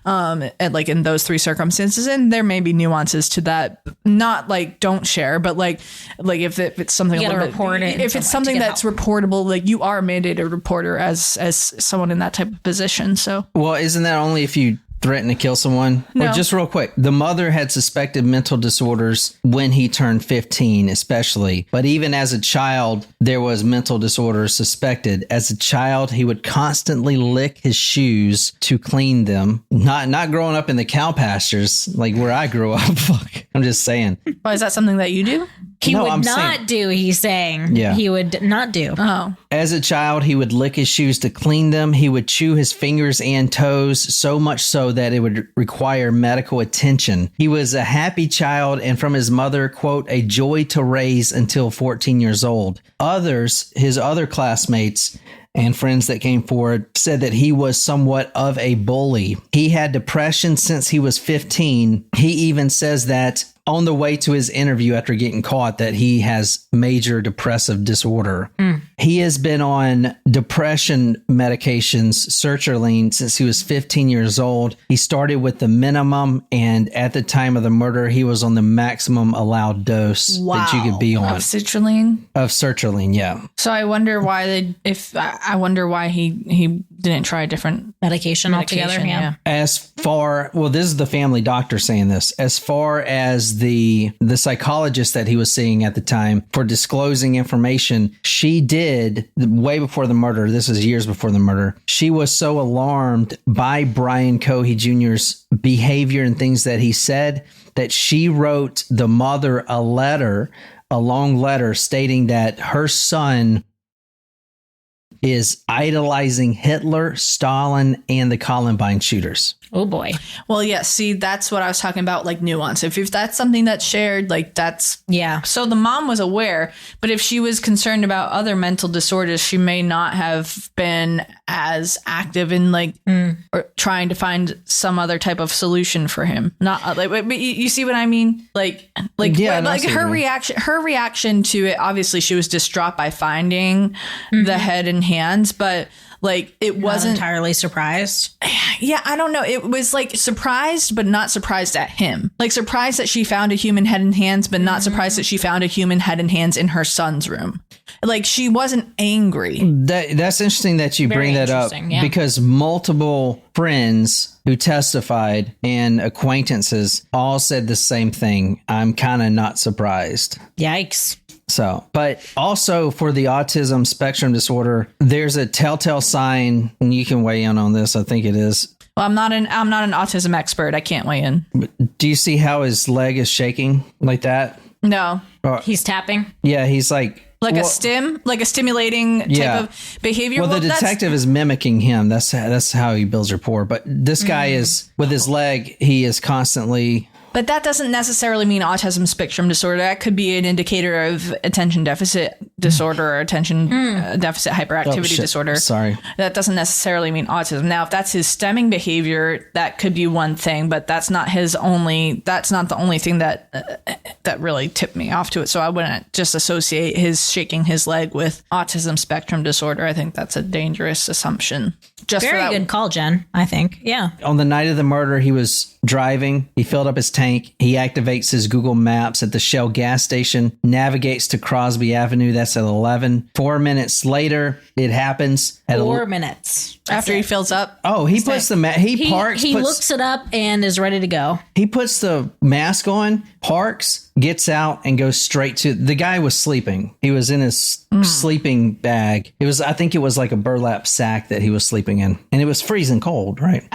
[SPEAKER 4] in those 3 circumstances. And there may be nuances to that, not like don't share, but like if it's something, if it's something that's reportable, like you are a mandated reporter as someone in that type of position. So,
[SPEAKER 5] well, isn't that only if you threaten to kill someone?
[SPEAKER 4] No.
[SPEAKER 5] Well, just real quick, the mother had suspected mental disorders when he turned 15, especially. But even as a child, there was mental disorders suspected. As a child, he would constantly lick his shoes to clean them. Not growing up in the cow pastures like where I grew up. Fuck, I'm just saying.
[SPEAKER 4] Well, is that something that you do?
[SPEAKER 3] He
[SPEAKER 5] No,
[SPEAKER 3] would
[SPEAKER 5] I'm
[SPEAKER 3] not
[SPEAKER 5] saying-
[SPEAKER 3] do, he's saying.
[SPEAKER 5] Yeah.
[SPEAKER 3] He would not do.
[SPEAKER 4] Oh.
[SPEAKER 5] As a child, he would lick his shoes to clean them. He would chew his fingers and toes, so much so that it would require medical attention. He was a happy child and from his mother, quote, a joy to raise until 14 years old. Others, his other classmates and friends that came forward, said that he was somewhat of a bully. He had depression since he was 15. He even says that on the way to his interview after getting caught that he has major depressive disorder. He has been on depression medications, sertraline, since he was 15 years old. He started with the minimum, and at the time of the murder, he was on the maximum allowed dose that you could be on.
[SPEAKER 4] Of citrulline?
[SPEAKER 5] Of sertraline, yeah.
[SPEAKER 4] So I wonder why I wonder why he didn't try a different
[SPEAKER 3] medication altogether. Yeah.
[SPEAKER 5] As far, well, this is the family doctor saying this. As far as the psychologist that he was seeing at the time for disclosing information, she did way before the murder. This is years before the murder. She was so alarmed by Brian Cohee Jr.'s behavior and things that he said that she wrote the mother a long letter stating that her son is idolizing Hitler, Stalin, and the Columbine shooters.
[SPEAKER 3] Oh boy.
[SPEAKER 4] Well, yeah, see, that's what I was talking about, like nuance. If that's something that's shared, like that's...
[SPEAKER 3] Yeah.
[SPEAKER 4] So the mom was aware, but if she was concerned about other mental disorders, she may not have been as active in like or trying to find some other type of solution for him. Not like, but you see what I mean? Like
[SPEAKER 5] Yeah,
[SPEAKER 4] like her reaction to it, obviously she was distraught by finding the head and hands, but like it wasn't
[SPEAKER 3] entirely surprised.
[SPEAKER 4] Yeah, I don't know. It was like surprised, but not surprised at him. Like surprised that she found a human head and hands, but not surprised that she found a human head and hands in her son's room. Like she wasn't angry.
[SPEAKER 5] That's interesting that you bring that up because multiple friends who testified and acquaintances all said the same thing. I'm kind of not surprised.
[SPEAKER 3] Yikes.
[SPEAKER 5] So, but also for the autism spectrum disorder, there's a telltale sign, and you can weigh in on this. I think it is.
[SPEAKER 4] Well, I'm not an autism expert. I can't weigh in.
[SPEAKER 5] Do you see how his leg is shaking like that?
[SPEAKER 4] No.
[SPEAKER 3] He's tapping.
[SPEAKER 5] Yeah, he's like
[SPEAKER 4] a stimulating type of behavior.
[SPEAKER 5] Well, the detective is mimicking him. That's how he builds rapport. But this guy is with his leg. He is constantly.
[SPEAKER 4] But that doesn't necessarily mean autism spectrum disorder. That could be an indicator of attention deficit disorder or attention deficit hyperactivity disorder.
[SPEAKER 5] Sorry.
[SPEAKER 4] That doesn't necessarily mean autism. Now, if that's his stemming behavior, that could be one thing, but that's not the only thing that really tipped me off to it. So I wouldn't just associate his shaking his leg with autism spectrum disorder. I think that's a dangerous assumption.
[SPEAKER 3] Very good call, Jen, I think. Yeah.
[SPEAKER 5] On the night of the murder, he was driving. He filled up his tank. He activates his Google Maps at the Shell gas station, navigates to Crosby Avenue. That's at 11. 4 minutes later, it happens. At
[SPEAKER 3] 4 minutes.
[SPEAKER 4] After he fills up.
[SPEAKER 5] Oh, he puts the he parks.
[SPEAKER 3] He looks it up and is ready to go.
[SPEAKER 5] He puts the mask on, parks, gets out, and goes straight to the guy was sleeping. He was in his sleeping bag. I think it was like a burlap sack that he was sleeping in, and it was freezing cold, right?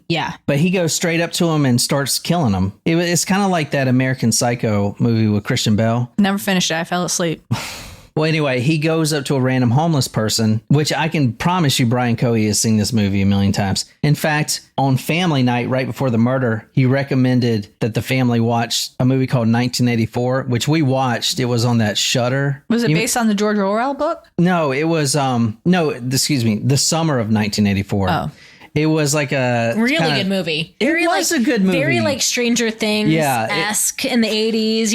[SPEAKER 3] Yeah.
[SPEAKER 5] But he goes straight up to him and starts killing him. It's kind of like that American Psycho movie with Christian Bale.
[SPEAKER 4] Never finished it. I fell asleep.
[SPEAKER 5] Well, anyway, he goes up to a random homeless person, which I can promise you Brian Cohee has seen this movie a million times. In fact, on family night right before the murder, he recommended that the family watch a movie called 1984, which we watched. It was on that Shudder.
[SPEAKER 4] Was it based on the George Orwell book?
[SPEAKER 5] No, it was, The Summer of 1984. Oh. It was like a
[SPEAKER 3] really good movie.
[SPEAKER 5] It was a good movie.
[SPEAKER 3] Very like Stranger Things-esque in the 80s.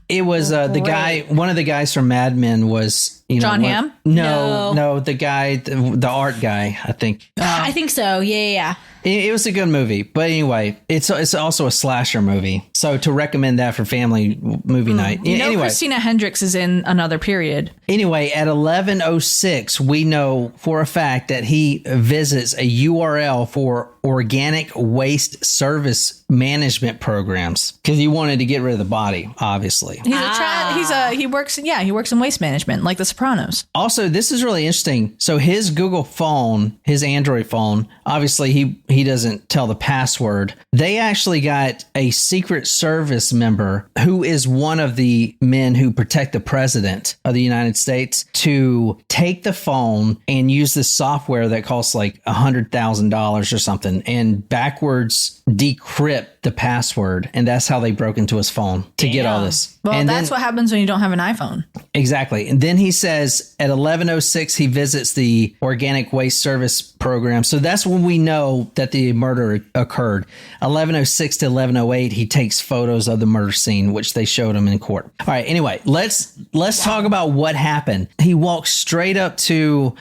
[SPEAKER 5] It was the guy. One of the guys from Mad Men was
[SPEAKER 4] John Hamm.
[SPEAKER 5] No, the guy, the art guy. I think.
[SPEAKER 3] I think so. Yeah.
[SPEAKER 5] It was a good movie, but anyway, it's also a slasher movie. So to recommend that for family movie night. Anyway,
[SPEAKER 4] Christina Hendricks is in another period.
[SPEAKER 5] Anyway, at 11:06, we know for a fact that he visits a URL for organic waste service management programs because he wanted to get rid of the body. Obviously,
[SPEAKER 4] He works in waste management, like the Sopranos.
[SPEAKER 5] Also, this is really interesting. So his Google phone, his Android phone, obviously he doesn't tell the password. They actually got a Secret Service member who is one of the men who protect the president of the United States to take the phone and use this software that costs like $100,000 or something and backwards decrypt the password. And that's how they broke into his phone to get all this.
[SPEAKER 4] Well,
[SPEAKER 5] and
[SPEAKER 4] that's what happens when you don't have an iPhone.
[SPEAKER 5] Exactly. And then he says at 11:06, he visits the Organic Waste Service program. So that's when we know that the murder occurred. 11:06 to 11:08, he takes photos of the murder scene, which they showed him in court. All right. Anyway, let's talk about what happened. He walks straight up to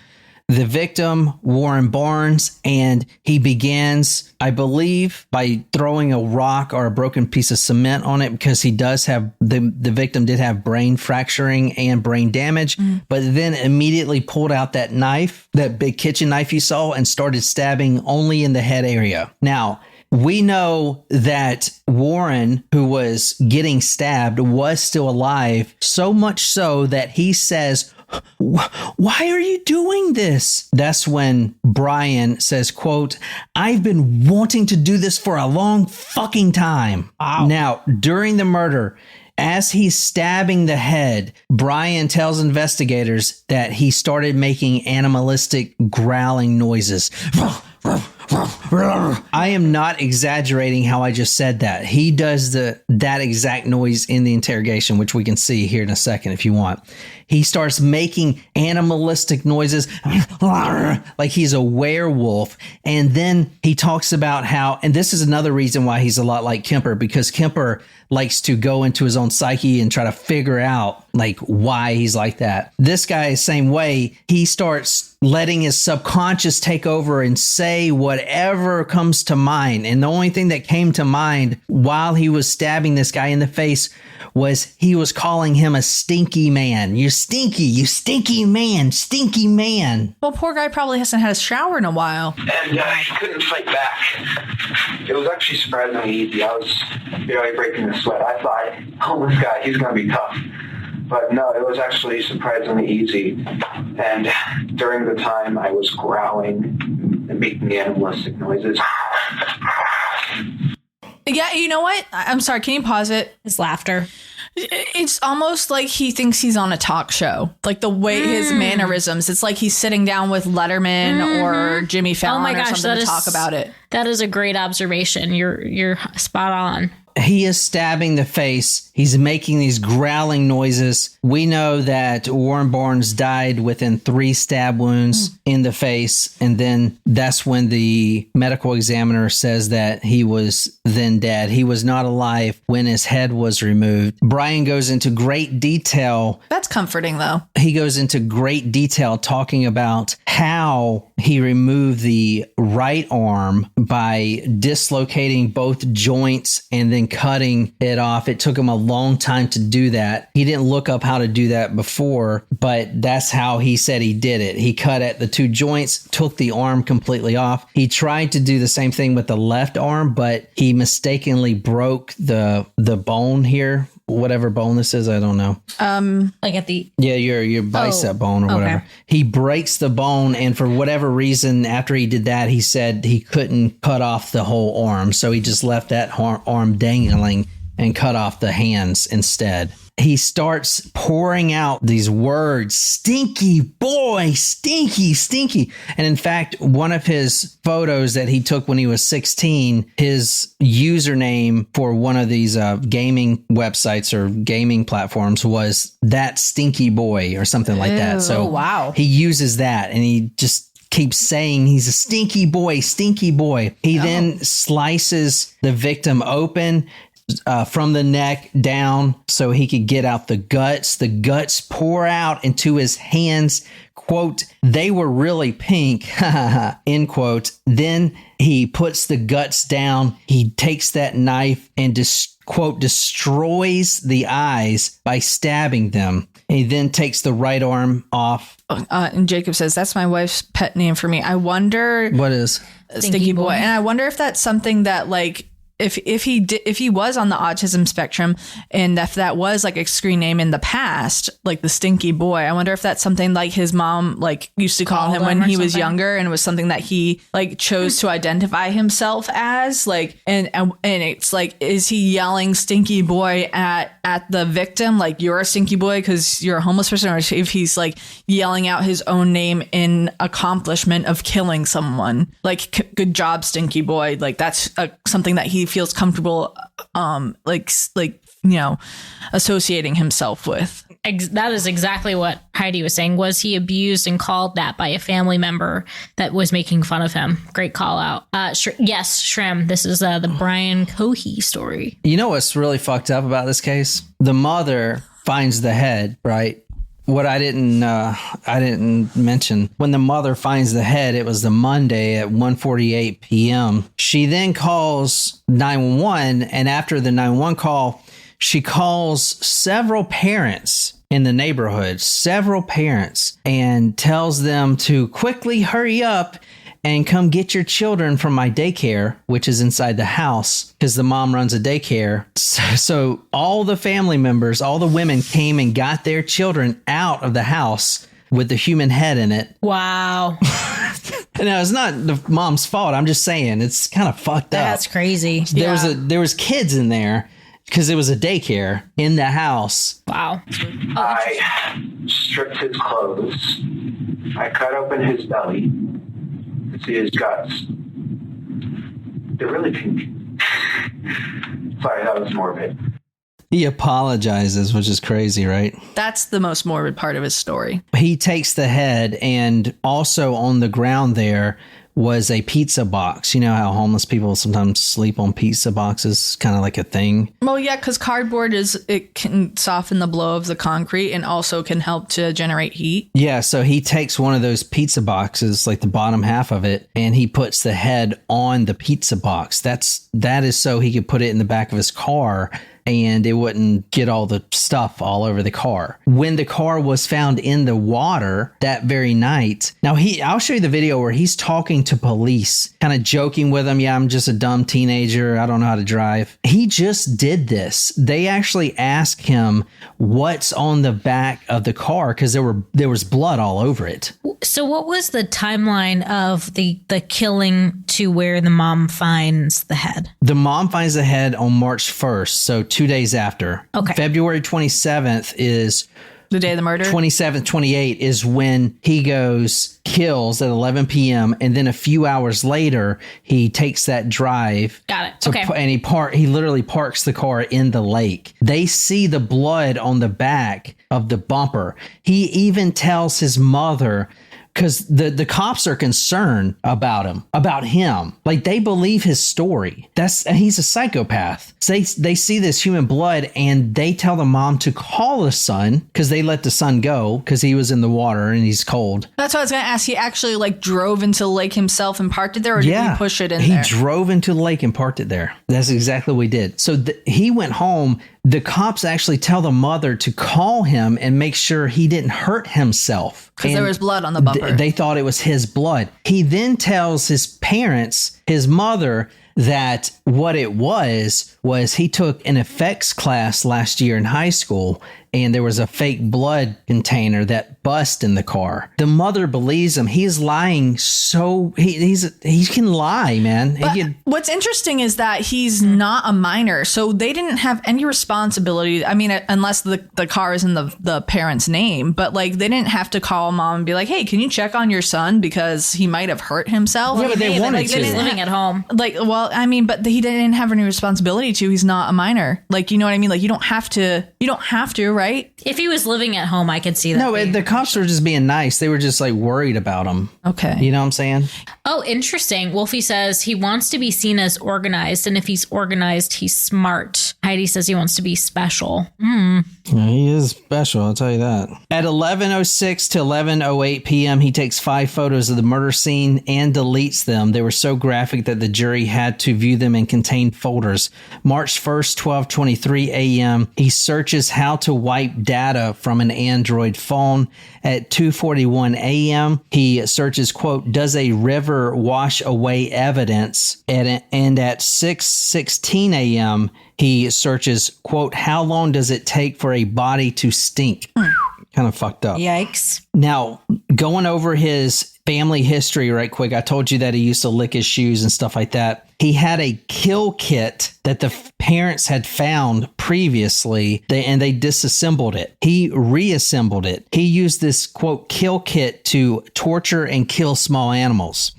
[SPEAKER 5] the victim, Warren Barnes, and he begins, I believe, by throwing a rock or a broken piece of cement on it, because he does have, the victim did have brain fracturing and brain damage, but then immediately pulled out that knife, that big kitchen knife you saw, and started stabbing only in the head area. Now, we know that Warren, who was getting stabbed, was still alive, so much so that he says, "Why are you doing this?" That's when Brian says, quote, "I've been wanting to do this for a long fucking time." Wow. Now, during the murder, as he's stabbing the head, Brian tells investigators that he started making animalistic growling noises. I am not exaggerating how I just said that. He does that exact noise in the interrogation, which we can see here in a second if you want. He starts making animalistic noises like he's a werewolf. And then he talks about how, and this is another reason why he's a lot like Kemper, because Kemper likes to go into his own psyche and try to figure out like why he's like that. This guy is the same way. He starts letting his subconscious take over and say whatever comes to mind. And the only thing that came to mind while he was stabbing this guy in the face was he was calling him a stinky man. You stinky man, stinky man.
[SPEAKER 4] Well, poor guy probably hasn't had a shower in a while.
[SPEAKER 13] And he couldn't fight back. It was actually surprisingly easy. I was barely breaking a sweat. I thought, oh, this guy, he's going to be tough. But no, it was actually surprisingly easy. And during the time I was growling and making animalistic noises.
[SPEAKER 4] Yeah, you know what? I'm sorry, can you pause it?
[SPEAKER 3] His laughter.
[SPEAKER 4] It's almost like he thinks he's on a talk show. Like the way his mannerisms. It's like he's sitting down with Letterman or Jimmy Fallon or something to talk about it.
[SPEAKER 3] That is a great observation. You're spot on.
[SPEAKER 5] He is stabbing the face. He's making these growling noises. We know that Warren Barnes died within 3 stab wounds in the face. And then that's when the medical examiner says that he was then dead. He was not alive when his head was removed. Brian goes into great detail.
[SPEAKER 4] That's comforting, though.
[SPEAKER 5] He goes into great detail talking about how he removed the right arm by dislocating both joints and then cutting it off. It took him a long time to do that. He didn't look up how to do that before, but that's how he said he did it. He cut at the 2 joints, took the arm completely off. He tried to do the same thing with the left arm, but he mistakenly broke the bone here. Whatever bone this is, I don't know.
[SPEAKER 3] Like at the...
[SPEAKER 5] Yeah, your bicep bone or whatever. He breaks the bone, and for whatever reason, after he did that, he said he couldn't cut off the whole arm. So he just left that arm dangling and cut off the hands instead. He starts pouring out these words, stinky boy, stinky, stinky. And in fact, one of his photos that he took when he was 16, his username for one of these gaming websites or gaming platforms was that stinky boy or something like that. So
[SPEAKER 4] wow.
[SPEAKER 5] He uses that and he just keeps saying he's a stinky boy, stinky boy. He then slices the victim open from the neck down so he could get out the guts. The guts pour out into his hands. Quote, "They were really pink," end quote. Then he puts the guts down. He takes that knife and quote, destroys the eyes by stabbing them. He then takes the right arm off.
[SPEAKER 4] And Jacob says, that's my wife's pet name for me. I wonder...
[SPEAKER 5] What is?
[SPEAKER 4] Stinky boy. And I wonder if that's something that, like, if he was on the autism spectrum, and if that was like a screen name in the past, like the Stinky Boy, I wonder if that's something like his mom like used to call him when he was younger, and it was something that he like chose to identify himself as, like, and it's like, is he yelling Stinky Boy at the victim, like, you're a stinky boy because you're a homeless person, or if he's like yelling out his own name in accomplishment of killing someone, like, good job, Stinky Boy, like that's something that he feels comfortable associating himself with.
[SPEAKER 3] That is exactly what Heidi was saying. Was he abused and called that by a family member that was making fun of him? Great call out. Yes, Shrem, this is the Brian Cohee story.
[SPEAKER 5] You know what's really fucked up about this case? The mother finds the head, right? What I didn't mention, when the mother finds the head, it was the Monday at 1:48 p.m. She then calls 911, and after the 911 call, she calls several parents in the neighborhood, and tells them to quickly hurry up and come get your children from my daycare, which is inside the house, because the mom runs a daycare. So all the family members, all the women came and got their children out of the house with the human head in it.
[SPEAKER 3] Wow.
[SPEAKER 5] No, it's not the mom's fault. I'm just saying it's kind of fucked up.
[SPEAKER 3] That's crazy.
[SPEAKER 5] There was kids in there because it was a daycare in the house.
[SPEAKER 3] Wow.
[SPEAKER 13] I stripped his clothes. I cut open his belly. See his guts. They're really pink. Sorry, that was morbid.
[SPEAKER 5] He apologizes, which is crazy, right?
[SPEAKER 4] That's the most morbid part of his story.
[SPEAKER 5] He takes the head, and also on the ground there was a pizza box. You know how homeless people sometimes sleep on pizza boxes, kind of like a thing.
[SPEAKER 4] Well, yeah, because cardboard it can soften the blow of the concrete and also can help to generate heat.
[SPEAKER 5] Yeah, so he takes one of those pizza boxes, like the bottom half of it, and he puts the head on the pizza box. That is so he could put it in the back of his car and it wouldn't get all the stuff all over the car. When the car was found in the water that very night, now I'll show you the video where he's talking to police, kind of joking with them. Yeah, I'm just a dumb teenager. I don't know how to drive. He just did this. They actually asked him what's on the back of the car because there was blood all over it.
[SPEAKER 3] So what was the timeline of the killing to where the mom finds the head?
[SPEAKER 5] The mom finds the head on March 1st, so 2 days after.
[SPEAKER 3] Okay.
[SPEAKER 5] February 27th is
[SPEAKER 4] the day of the murder.
[SPEAKER 5] 27th, 28th is when he kills at 11 p.m. And then a few hours later, he takes that drive.
[SPEAKER 3] Got it. Okay.
[SPEAKER 5] And he literally parks the car in the lake. They see the blood on the back of the bumper. He even tells his mother, because the cops are concerned about him. Like, they believe his story. He's a psychopath. So they see this human blood and they tell the mom to call the son because they let the son go because he was in the water and he's cold.
[SPEAKER 4] That's what I was going to ask. He actually drove into the lake himself and parked it there, or did he push it in there?
[SPEAKER 5] He drove into the lake and parked it there. That's exactly what he did. So he went home. The cops actually tell the mother to call him and make sure he didn't hurt himself.
[SPEAKER 4] Because there was blood on the bumper.
[SPEAKER 5] They thought it was his blood. He then tells his parents, his mother, that what it was he took an effects class last year in high school and there was a fake blood container that bust in the car. The mother believes him. He's lying. So he can lie, man.
[SPEAKER 4] But what's interesting is that he's not a minor. So they didn't have any responsibility. I mean, unless the car is in the parent's name, but they didn't have to call mom and be like, hey, can you check on your son because he might have hurt himself?
[SPEAKER 5] Yeah, but they wanted to.
[SPEAKER 3] He's living at home.
[SPEAKER 4] But he didn't have any responsibility to. He's not a minor. You know what I mean? You don't have to, right?
[SPEAKER 3] If he was living at home, I could see that.
[SPEAKER 5] No, the cops were just being nice. They were just worried about him.
[SPEAKER 4] Okay.
[SPEAKER 5] You know what I'm saying?
[SPEAKER 3] Oh, interesting. Wolfie says he wants to be seen as organized. And if he's organized, he's smart. Heidi says he wants to be special.
[SPEAKER 5] Yeah, he is special. I'll tell you that. At 11:06 to 11:08 p.m., he takes 5 photos of the murder scene and deletes them. They were so graphic that the jury had to view them in contained folders. March 1st, 12:23 a.m., he searches how to wipe data from an Android phone. At 2:41 a.m., he searches, quote, does a river never wash away evidence. And at 6:16 a.m., he searches, quote, how long does it take for a body to stink? Kind of fucked up.
[SPEAKER 3] Yikes.
[SPEAKER 5] Now, going over his family history right quick, I told you that he used to lick his shoes and stuff like that. He had a kill kit that the parents had found previously, and they disassembled it. He reassembled it. He used this, quote, kill kit to torture and kill small animals.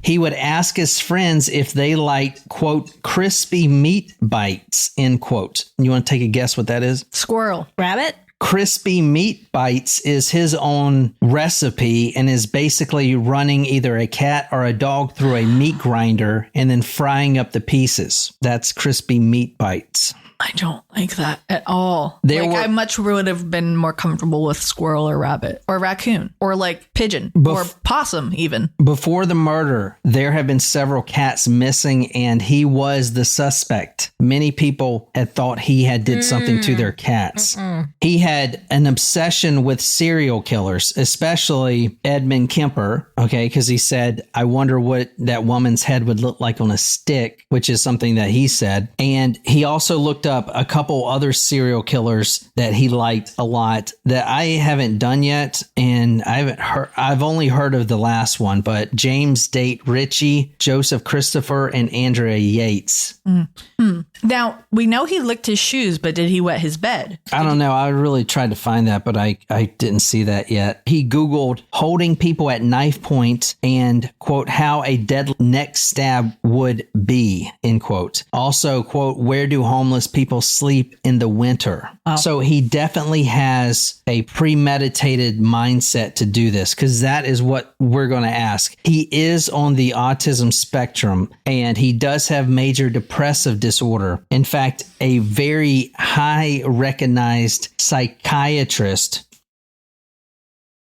[SPEAKER 5] He would ask his friends if they liked, quote, crispy meat bites, end quote. You want to take a guess what that is?
[SPEAKER 4] Squirrel.
[SPEAKER 3] Rabbit?
[SPEAKER 5] Crispy meat bites is his own recipe and is basically running either a cat or a dog through a meat grinder and then frying up the pieces. That's crispy meat bites.
[SPEAKER 4] I don't like that at all. I much would have been more comfortable with squirrel or rabbit or raccoon or like pigeon or possum even.
[SPEAKER 5] Before the murder, there have been several cats missing and he was the suspect. Many people had thought he had did something to their cats. He had an obsession with serial killers, especially Edmund Kemper, okay, because he said, I wonder what that woman's head would look like on a stick, which is something that he said. And he also looked up a couple other serial killers that he liked a lot that I haven't done yet, and I've only heard of the last one, but James Date Ritchie, Joseph Christopher, and Andrea Yates.
[SPEAKER 4] Now, we know he licked his shoes, but did he wet his bed?
[SPEAKER 5] I don't know. I really tried to find that, but I didn't see that yet. He Googled holding people at knife point and, quote, how a deadly neck stab would be, end quote. Also, quote, where do homeless people sleep in the winter? Oh. So he definitely has a premeditated mindset to do this, because that is what we're going to ask. He is on the autism spectrum, and he does have major depressive disorder. In fact, a very high recognized psychiatrist,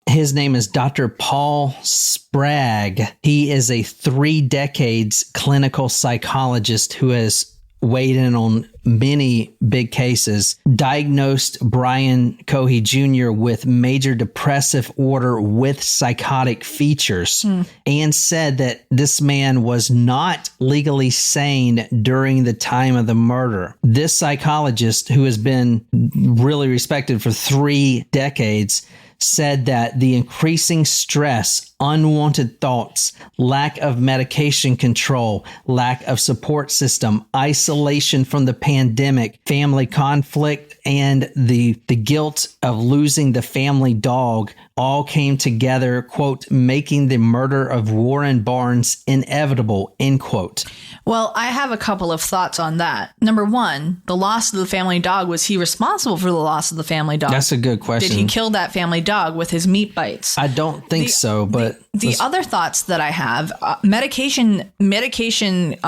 [SPEAKER 5] his name is Dr. Paul Sprague. He is a 3 decades clinical psychologist who has weighed in on many big cases, diagnosed Brian Cohee Jr. with major depressive order with psychotic features, and said that this man was not legally sane during the time of the murder. This psychologist, who has been really respected for 3 decades, said that the increasing stress, unwanted thoughts, lack of medication control, lack of support system, isolation from the pandemic, family conflict, and the guilt of losing the family dog all came together, quote, making the murder of Warren Barnes inevitable, end quote.
[SPEAKER 4] Well, I have a couple of thoughts on that. Number one, the loss of the family dog. Was he responsible for the loss of the family dog?
[SPEAKER 5] That's a good question.
[SPEAKER 4] Did he kill that family dog with his meat bites?
[SPEAKER 5] I don't think so, but...
[SPEAKER 4] The other thoughts that I have, medication management,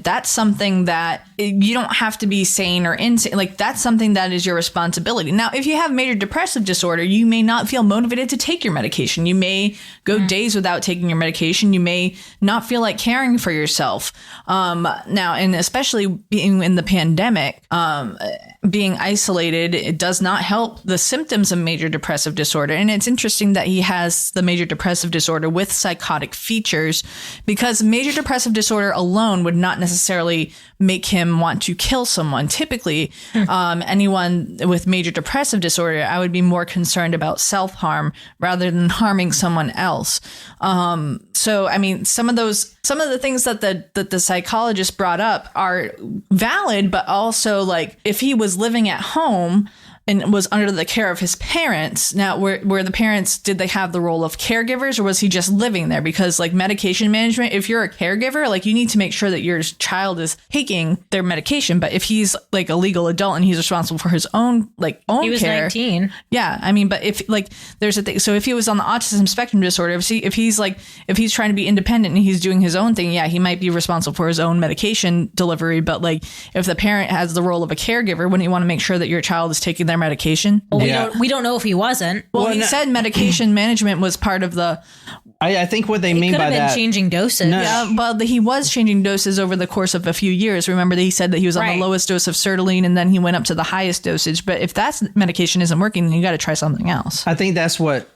[SPEAKER 4] that's something that you don't have to be sane or insane. Like, that's something that is your responsibility. Now, if you have major depressive disorder, you may not feel motivated to take your medication. You may go days without taking your medication. You may not feel like caring for yourself. Now, and especially being in the pandemic, being isolated, it does not help the symptoms of major depressive disorder. And it's interesting that he has the major depressive disorder with psychotic features, because major depressive disorder alone would not necessarily make him want to kill someone. Typically, anyone with major depressive disorder, I would be more concerned about self-harm rather than harming someone else. So, I mean, some of the things that the psychologist brought up are valid, but also, like, if he was living at home and was under the care of his parents. Now, where the parents, did they have the role of caregivers, or was he just living there? Because, like, medication management, if you're a caregiver, like, you need to make sure that your child is taking their medication. But if he's like a legal adult and he's responsible for his own
[SPEAKER 3] he was
[SPEAKER 4] care,
[SPEAKER 3] 19.
[SPEAKER 4] Yeah, I mean, but if, like, there's a thing. So if he was on the autism spectrum disorder, if he's trying to be independent and he's doing his own thing, yeah, he might be responsible for his own medication delivery. But, like, if the parent has the role of a caregiver, wouldn't you want to make sure that your child is taking their their medication.
[SPEAKER 3] Well, we don't know if he wasn't.
[SPEAKER 4] Well, he said medication management was part of the.
[SPEAKER 5] I think what they mean by that,
[SPEAKER 3] changing doses.
[SPEAKER 5] No.
[SPEAKER 4] Yeah, well, he was changing doses over the course of a few years. Remember that he said that he was on the lowest dose of sertraline and then he went up to the highest dosage. But if that medication isn't working, then you got to try something else.
[SPEAKER 5] I think that's what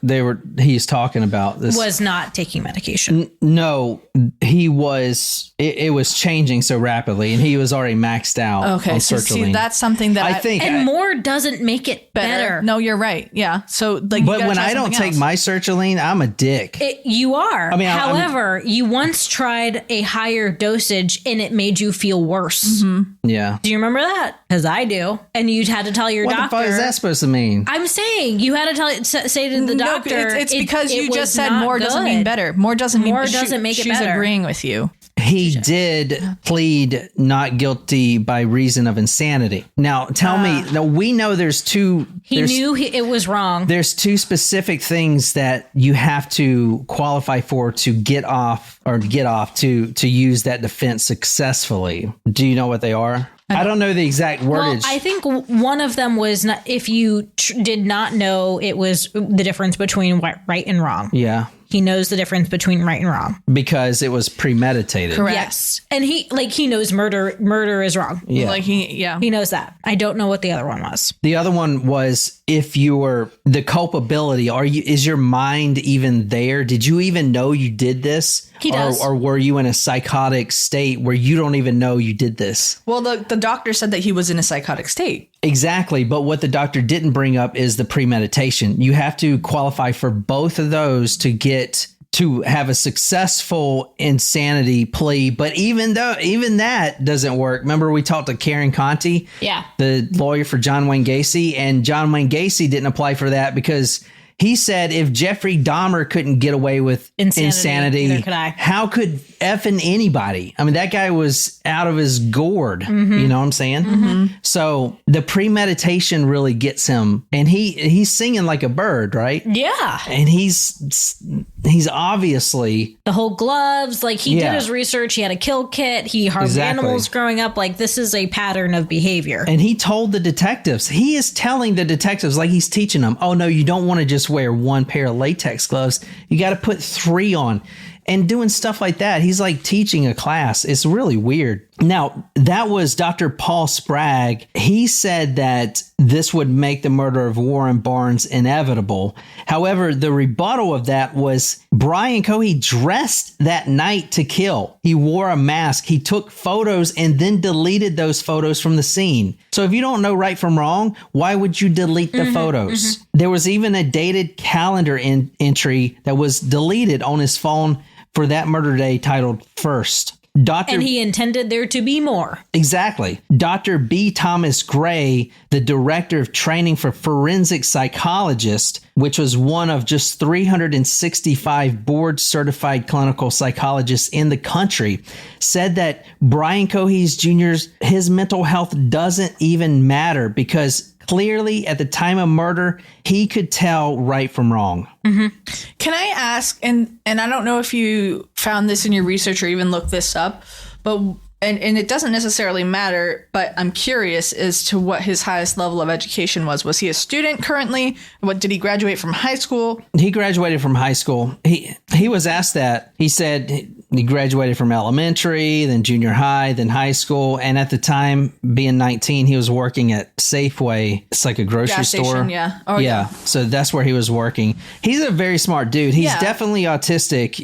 [SPEAKER 5] he's talking about. This
[SPEAKER 3] was not taking medication.
[SPEAKER 5] No, he was. It was changing so rapidly, and he was already maxed out.
[SPEAKER 4] Okay,
[SPEAKER 5] on
[SPEAKER 4] so
[SPEAKER 5] sertraline.
[SPEAKER 4] see, that's something that
[SPEAKER 5] I think.
[SPEAKER 3] And more doesn't make it better.
[SPEAKER 4] No, you're right. Yeah. So like,
[SPEAKER 5] but when I don't take my sertraline, I'm a dick.
[SPEAKER 3] You are.
[SPEAKER 5] I mean,
[SPEAKER 3] however, you once tried a higher dosage and it made you feel worse.
[SPEAKER 4] Mm-hmm.
[SPEAKER 5] Yeah.
[SPEAKER 3] Do you remember that? Because I do. And you had to tell your doctor.
[SPEAKER 5] What the fuck is that supposed to mean?
[SPEAKER 3] I'm saying you had to say to the doctor.
[SPEAKER 4] It's because you just said more doesn't mean better. More doesn't mean
[SPEAKER 3] doesn't make it
[SPEAKER 4] she's
[SPEAKER 3] better.
[SPEAKER 4] agreeing with you.
[SPEAKER 5] He did plead not guilty by reason of insanity. Now, tell me, now we know there's two.
[SPEAKER 3] He knew it was wrong.
[SPEAKER 5] There's two specific things that you have to qualify for to get off to use that defense successfully. Do you know what they are? I don't know the exact wordage.
[SPEAKER 3] Well, I think one of them was not, if you did not know it was the difference between right and wrong.
[SPEAKER 5] Yeah.
[SPEAKER 3] He knows the difference between right and wrong.
[SPEAKER 5] Because it was premeditated.
[SPEAKER 3] Correct. Yes. And he knows murder is wrong.
[SPEAKER 5] Yeah.
[SPEAKER 3] He knows that. I don't know what the other one was.
[SPEAKER 5] The other one was if you were the culpability, is your mind even there? Did you even know you did this?
[SPEAKER 3] He does.
[SPEAKER 5] Or were you in a psychotic state where you don't even know you did this?
[SPEAKER 4] Well, the doctor said that he was in a psychotic state.
[SPEAKER 5] Exactly. But what the doctor didn't bring up is the premeditation. You have to qualify for both of those to have a successful insanity plea. But even that doesn't work. Remember, we talked to Karen Conti, the lawyer for John Wayne Gacy, and John Wayne Gacy didn't apply for that because he said if Jeffrey Dahmer couldn't get away with insanity
[SPEAKER 3] neither could I.
[SPEAKER 5] How could effing anybody? I mean, that guy was out of his gourd. Mm-hmm. You know what I'm saying?
[SPEAKER 3] Mm-hmm.
[SPEAKER 5] So the premeditation really gets him, and he's singing like a bird, right?
[SPEAKER 3] Yeah.
[SPEAKER 5] And he's obviously
[SPEAKER 3] the whole gloves, like he did his research. He had a kill kit. He harmed animals growing up. Like this is a pattern of behavior.
[SPEAKER 5] And he told the detectives, he is telling the detectives, like he's teaching them, oh no, you don't want to just wear one pair of latex gloves. You got to put 3 on. And doing stuff like that. He's like teaching a class. It's really weird. Now, that was Dr. Paul Sprague. He said that this would make the murder of Warren Barnes inevitable. However, the rebuttal of that was Brian Cohee dressed that night to kill. He wore a mask. He took photos and then deleted those photos from the scene. So if you don't know right from wrong, why would you delete the photos? Mm-hmm. There was even a dated calendar entry that was deleted on his phone for that murder day titled First.
[SPEAKER 3] And he intended there to be more.
[SPEAKER 5] Exactly. Dr. B. Thomas Gray, the director of training for forensic psychologists, which was one of just 365 board certified clinical psychologists in the country, said that Brian Cohee Jr.'s his mental health doesn't even matter because clearly at the time of murder, he could tell right from wrong.
[SPEAKER 4] Mm-hmm. Can I ask, and I don't know if you found this in your research or even looked this up, but and it doesn't necessarily matter, but I'm curious as to what his highest level of education was. Was he a student currently? What did he graduate from high school?
[SPEAKER 5] He graduated from high school. He was asked that. He said he graduated from elementary, then junior high, then high school. And at the time, being 19, he was working at Safeway. It's like a grocery
[SPEAKER 4] Gas
[SPEAKER 5] store.
[SPEAKER 4] Station, yeah. Oh, yeah.
[SPEAKER 5] So that's where he was working. He's a very smart dude. He's definitely autistic.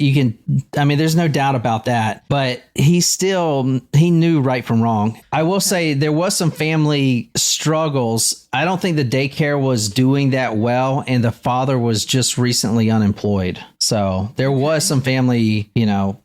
[SPEAKER 5] There's no doubt about that. But he knew right from wrong. I will say there was some family struggles. I don't think the daycare was doing that well, and the father was just recently unemployed. So there was some family,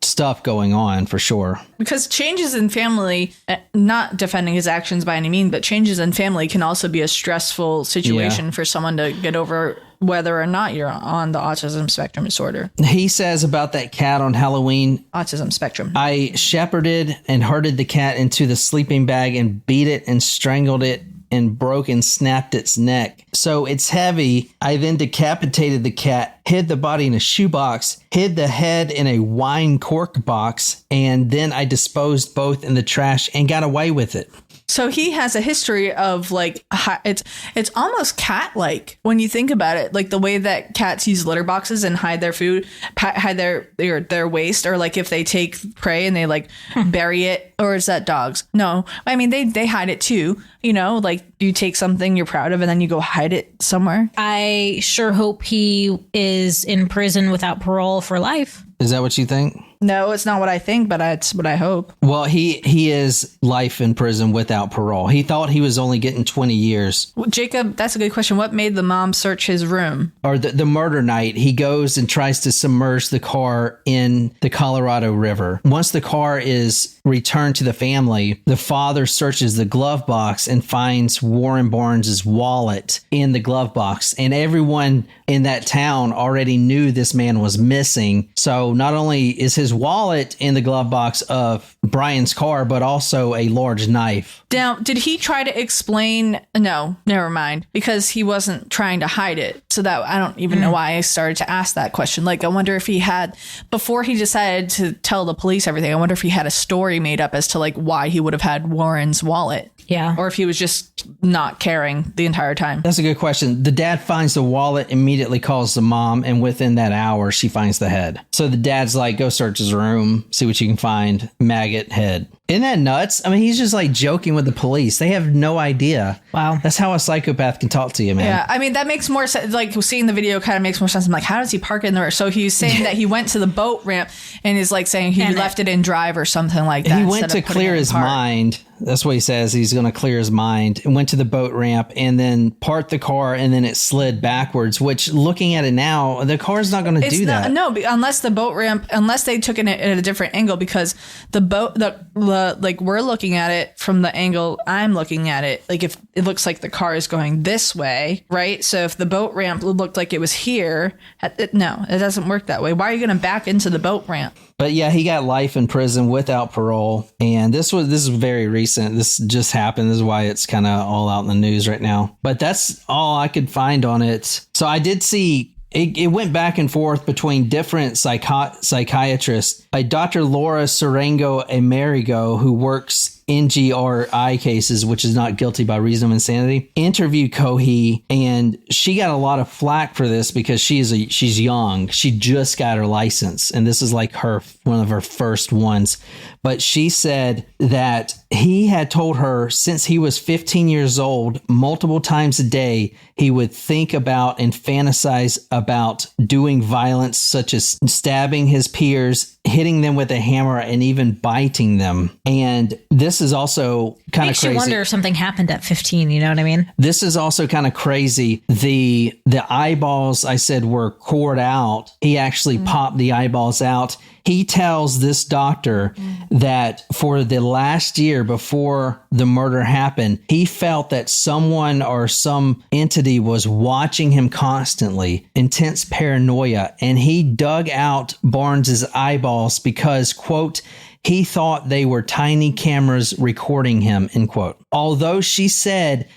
[SPEAKER 5] stuff going on for sure.
[SPEAKER 4] Because changes in family, not defending his actions by any means, but changes in family can also be a stressful situation for someone to get over, whether or not you're on the autism spectrum disorder.
[SPEAKER 5] He says about that cat on Halloween.
[SPEAKER 4] Autism spectrum.
[SPEAKER 5] I shepherded and herded the cat into the sleeping bag and beat it and strangled it and broke and snapped its neck. So it's heavy. I then decapitated the cat, hid the body in a shoebox, hid the head in a wine cork box, and then I disposed both in the trash and got away with it.
[SPEAKER 4] So he has a history of like it's almost cat-like when you think about it, like the way that cats use litter boxes and hide their food, hide their waste, or like if they take prey and they like bury it. Or is that dogs? No, I mean they hide it too. You know, like you take something you're proud of and then you go hide it somewhere.
[SPEAKER 3] I sure hope he is in prison without parole for life.
[SPEAKER 5] Is that what you think?
[SPEAKER 4] No, it's not what I think, but it's what I hope.
[SPEAKER 5] Well, he is life in prison without parole. He thought he was only getting 20 years.
[SPEAKER 4] Well, Jacob, that's a good question. What made the mom search his room?
[SPEAKER 5] Or the murder night, he goes and tries to submerge the car in the Colorado River. Once the car is returned to the family, the father searches the glove box and finds Warren Barnes's wallet in the glove box. And everyone in that town already knew this man was missing. So not only is his wallet in the glove box of Brian's car, but also a large knife.
[SPEAKER 4] Now, did he try to explain? No, never mind, because he wasn't trying to hide it. So that I don't even know why I started to ask that question. Like, I wonder if he had, before he decided to tell the police everything, I wonder if he had a story made up as to like why he would have had Warren's wallet.
[SPEAKER 3] Yeah.
[SPEAKER 4] Or if he was just not caring the entire time.
[SPEAKER 5] That's a good question. The dad finds the wallet, immediately calls the mom, and within that hour, she finds the head. So the dad's like, go search his room, see what you can find. Maggot head. Isn't that nuts? I mean, he's just like joking with the police. They have no idea.
[SPEAKER 3] Wow.
[SPEAKER 5] That's how a psychopath can talk to you, man.
[SPEAKER 4] Yeah, I mean, that makes more sense. Like, seeing the video kind of makes more sense. I'm like, how does he park it in there? So he's saying that he went to the boat ramp and is like saying he left it in drive or something like that.
[SPEAKER 5] He went to clear his mind. That's what he says. He's going to clear his mind, and went to the boat ramp and then parked the car, and then it slid backwards, which, looking at it now, the car's not going to do that.
[SPEAKER 4] No, unless the boat ramp, unless they took it at a different angle, because the boat, like we're looking at it from the angle I'm looking at it, like if it looks like the car is going this way, right? So if the boat ramp looked like it was here, no, it doesn't work that way. Why are you going to back into the boat ramp?
[SPEAKER 5] But yeah, he got life in prison without parole. And this is very recent. This just happened. This is why it's kind of all out in the news right now. But that's all I could find on it. So I did see it went back and forth between different psychiatrists. Like Dr. Laura Serengo Amerigo, who works NGRI cases, which is not guilty by reason of insanity, interviewed Cohee, and she got a lot of flack for this because she's young. She just got her license, and this is like one of her first ones. But she said that he had told her since he was 15 years old, multiple times a day, he would think about and fantasize about doing violence, such as stabbing his peers, hitting them with a hammer, and even biting them. And this is also kind of crazy.
[SPEAKER 3] Makes you wonder if something happened at 15, you know what I mean?
[SPEAKER 5] This is also kind of crazy. The eyeballs, I said, were cored out. He actually popped the eyeballs out. He tells this doctor that for the last year before the murder happened, he felt that someone or some entity was watching him constantly, intense paranoia, and he dug out Barnes's eyeballs because, quote, he thought they were tiny cameras recording him, end quote. Although she said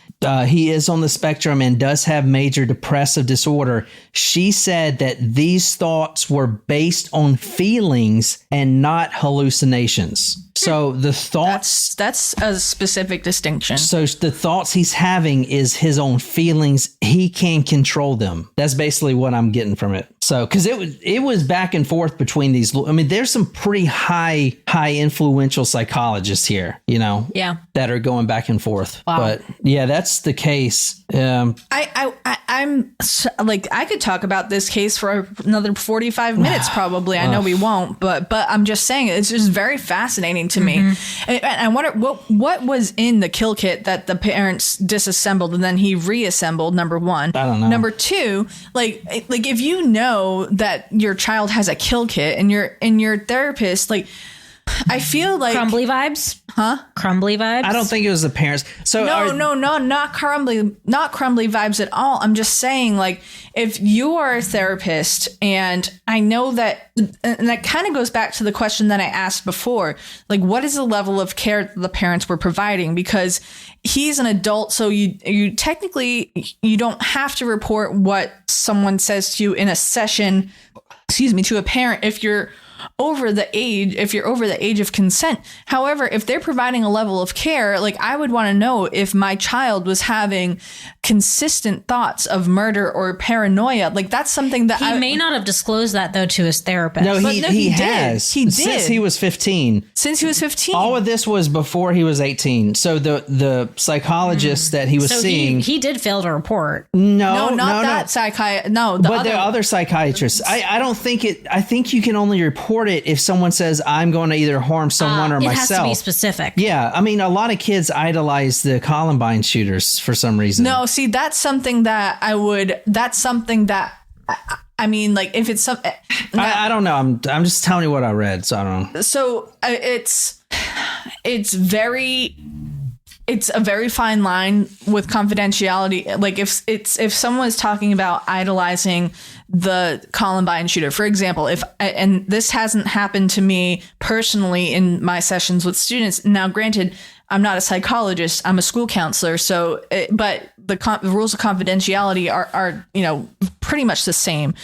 [SPEAKER 5] he is on the spectrum and does have major depressive disorder, she said that these thoughts were based on feelings and not hallucinations. So the thoughts...
[SPEAKER 4] That's a specific distinction.
[SPEAKER 5] So the thoughts he's having is his own feelings. He can control them. That's basically what I'm getting from it. So, because it was back and forth between these... I mean, there's some pretty high influential psychologists here, you know?
[SPEAKER 3] Yeah.
[SPEAKER 5] That are going back and forth.
[SPEAKER 3] Wow.
[SPEAKER 5] But yeah, that's the case.
[SPEAKER 4] I'm like, I could talk about this case for another 45 minutes probably. I know we won't, but I'm just saying it's just very fascinating to me. And I wonder what was in the kill kit that the parents disassembled and then he reassembled. Number one.
[SPEAKER 5] I don't know.
[SPEAKER 4] Number two, like if you know that your child has a kill kit and your therapist, like, I feel like
[SPEAKER 3] crumbly vibes,
[SPEAKER 4] huh?
[SPEAKER 3] Crumbly vibes.
[SPEAKER 5] I don't think it was the parents. So
[SPEAKER 4] no, not crumbly vibes at all. I'm just saying, like, if you are a therapist, and I know that, and that kind of goes back to the question that I asked before, like, what is the level of care that the parents were providing? Because he's an adult, so you technically you don't have to report what someone says to you in a session. Excuse me, to a parent if you're over the age of consent. However, if they're providing a level of care, like I would want to know if my child was having consistent thoughts of murder or paranoia. Like that's something that
[SPEAKER 3] he may not have disclosed that though to his therapist.
[SPEAKER 5] No, he has.
[SPEAKER 4] He did.
[SPEAKER 5] Since he was 15.
[SPEAKER 4] Since he was 15.
[SPEAKER 5] All of this was before he was 18. So the psychologist that he was seeing.
[SPEAKER 3] He did fail to report.
[SPEAKER 4] No, not that psychiatrist. No,
[SPEAKER 5] but there are other psychiatrists. I don't think it. I think you can only report it if someone says, I'm going to either harm someone or myself. It has to be
[SPEAKER 3] specific.
[SPEAKER 5] Yeah. I mean, a lot of kids idolize the Columbine shooters for some reason.
[SPEAKER 4] No, see, that's something that I mean, like if it's some,
[SPEAKER 5] I don't know. I'm just telling you what I read. So I don't know.
[SPEAKER 4] So it's a very fine line with confidentiality. Like if someone's talking about idolizing the Columbine shooter, for example, and this hasn't happened to me personally in my sessions with students. Now, granted, I'm not a psychologist. I'm a school counselor. But the rules of confidentiality are pretty much the same.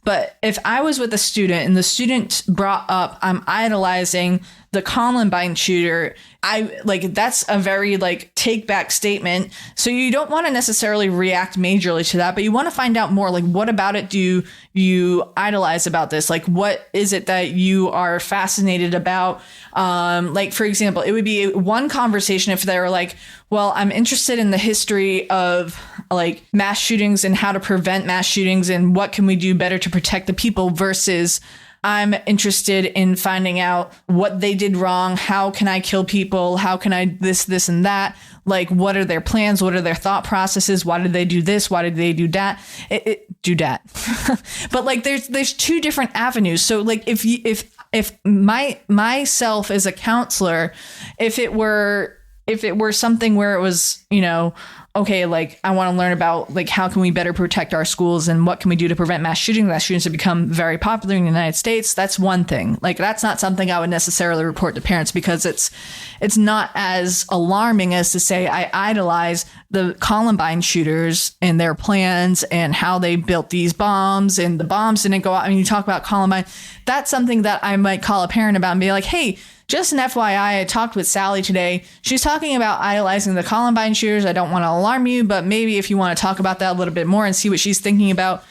[SPEAKER 4] But if I was with a student and the student brought up, I'm idolizing the Columbine shooter, that's a very take back statement. So you don't want to necessarily react majorly to that, but you want to find out more. Like, what about it do you idolize about this? Like, what is it that you are fascinated about? For example, it would be one conversation if they were like, well, I'm interested in the history of mass shootings and how to prevent mass shootings and what can we do better to protect the people, versus I'm interested in finding out what they did wrong. How can I kill people? How can I this, and that? Like, what are their plans? What are their thought processes? Why did they do this? Why did they do that? But there's two different avenues. So if myself as a counselor, if it were something where it was, okay, I want to learn about how can we better protect our schools and what can we do to prevent mass shootings. Mass shootings have become very popular in the United States. That's one thing. That's not something I would necessarily report to parents, because it's not as alarming as to say I idolize the Columbine shooters and their plans and how they built these bombs, and the bombs didn't go out. I mean, you talk about Columbine. That's something that I might call a parent about and be like, hey, just an FYI, I talked with Sally today. She's talking about idolizing the Columbine shooters. I don't want to alarm you, but maybe if you want to talk about that a little bit more and see what she's thinking about,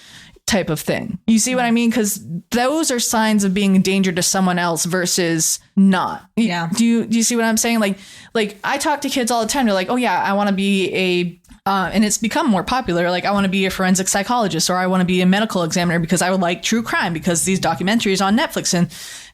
[SPEAKER 4] type of thing. You see what I mean? Because those are signs of being a danger to someone else versus not.
[SPEAKER 3] Yeah.
[SPEAKER 4] Do you see what I'm saying? Like I talk to kids all the time. They're like, oh yeah, I want to be and it's become more popular. I want to be a forensic psychologist, or I want to be a medical examiner because I would like true crime because these documentaries on Netflix. And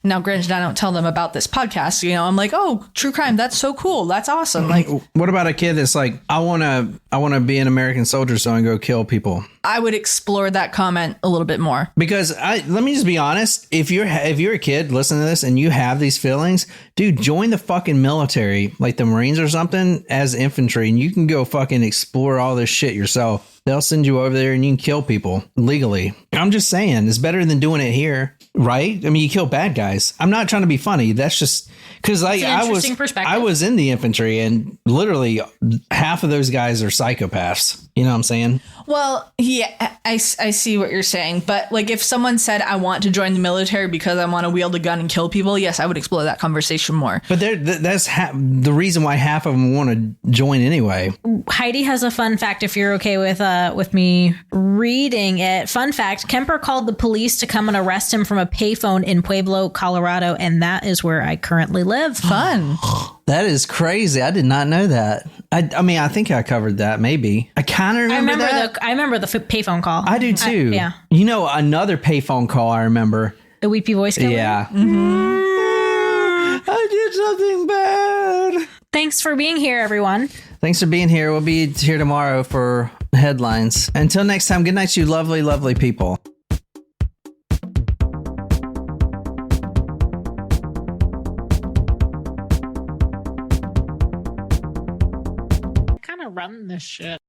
[SPEAKER 4] now, granted, I don't tell them about this podcast. I'm like, oh, true crime. That's so cool. That's awesome.
[SPEAKER 5] What about a kid that's like, I want to be an American soldier so I can go kill people?
[SPEAKER 4] I would explore that comment a little bit more,
[SPEAKER 5] because let me just be honest. If you're a kid listening to this and you have these feelings, dude, join the fucking military, like the Marines or something, as infantry, and you can go fucking explore all this shit yourself. They'll send you over there and you can kill people legally. I'm just saying, it's better than doing it here, right? I mean, you kill bad guys. I'm not trying to be funny. That's just because I was in the infantry, and literally half of those guys are psychopaths. You know what I'm saying?
[SPEAKER 4] Well, yeah, I see what you're saying. But if someone said, I want to join the military because I want to wield a gun and kill people, yes, I would explore that conversation more.
[SPEAKER 5] But that's the reason why half of them want to join anyway.
[SPEAKER 3] Heidi has a fun fact if you're okay with me reading it. Fun fact, Kemper called the police to come and arrest him from a payphone in Pueblo, Colorado, and that is where I currently live.
[SPEAKER 4] Fun.
[SPEAKER 5] That is crazy. I did not know that. I mean, I think I covered that. Maybe I kind of remember that.
[SPEAKER 3] I remember the payphone call.
[SPEAKER 5] I do too.
[SPEAKER 3] Yeah.
[SPEAKER 5] Another payphone call I remember.
[SPEAKER 3] The weepy voice killer?
[SPEAKER 5] Yeah. Mm-hmm. I did something bad.
[SPEAKER 3] Thanks for being here, everyone.
[SPEAKER 5] Thanks for being here. We'll be here tomorrow for headlines. Until next time, good night, you lovely, lovely people.
[SPEAKER 3] Kind of run this shit.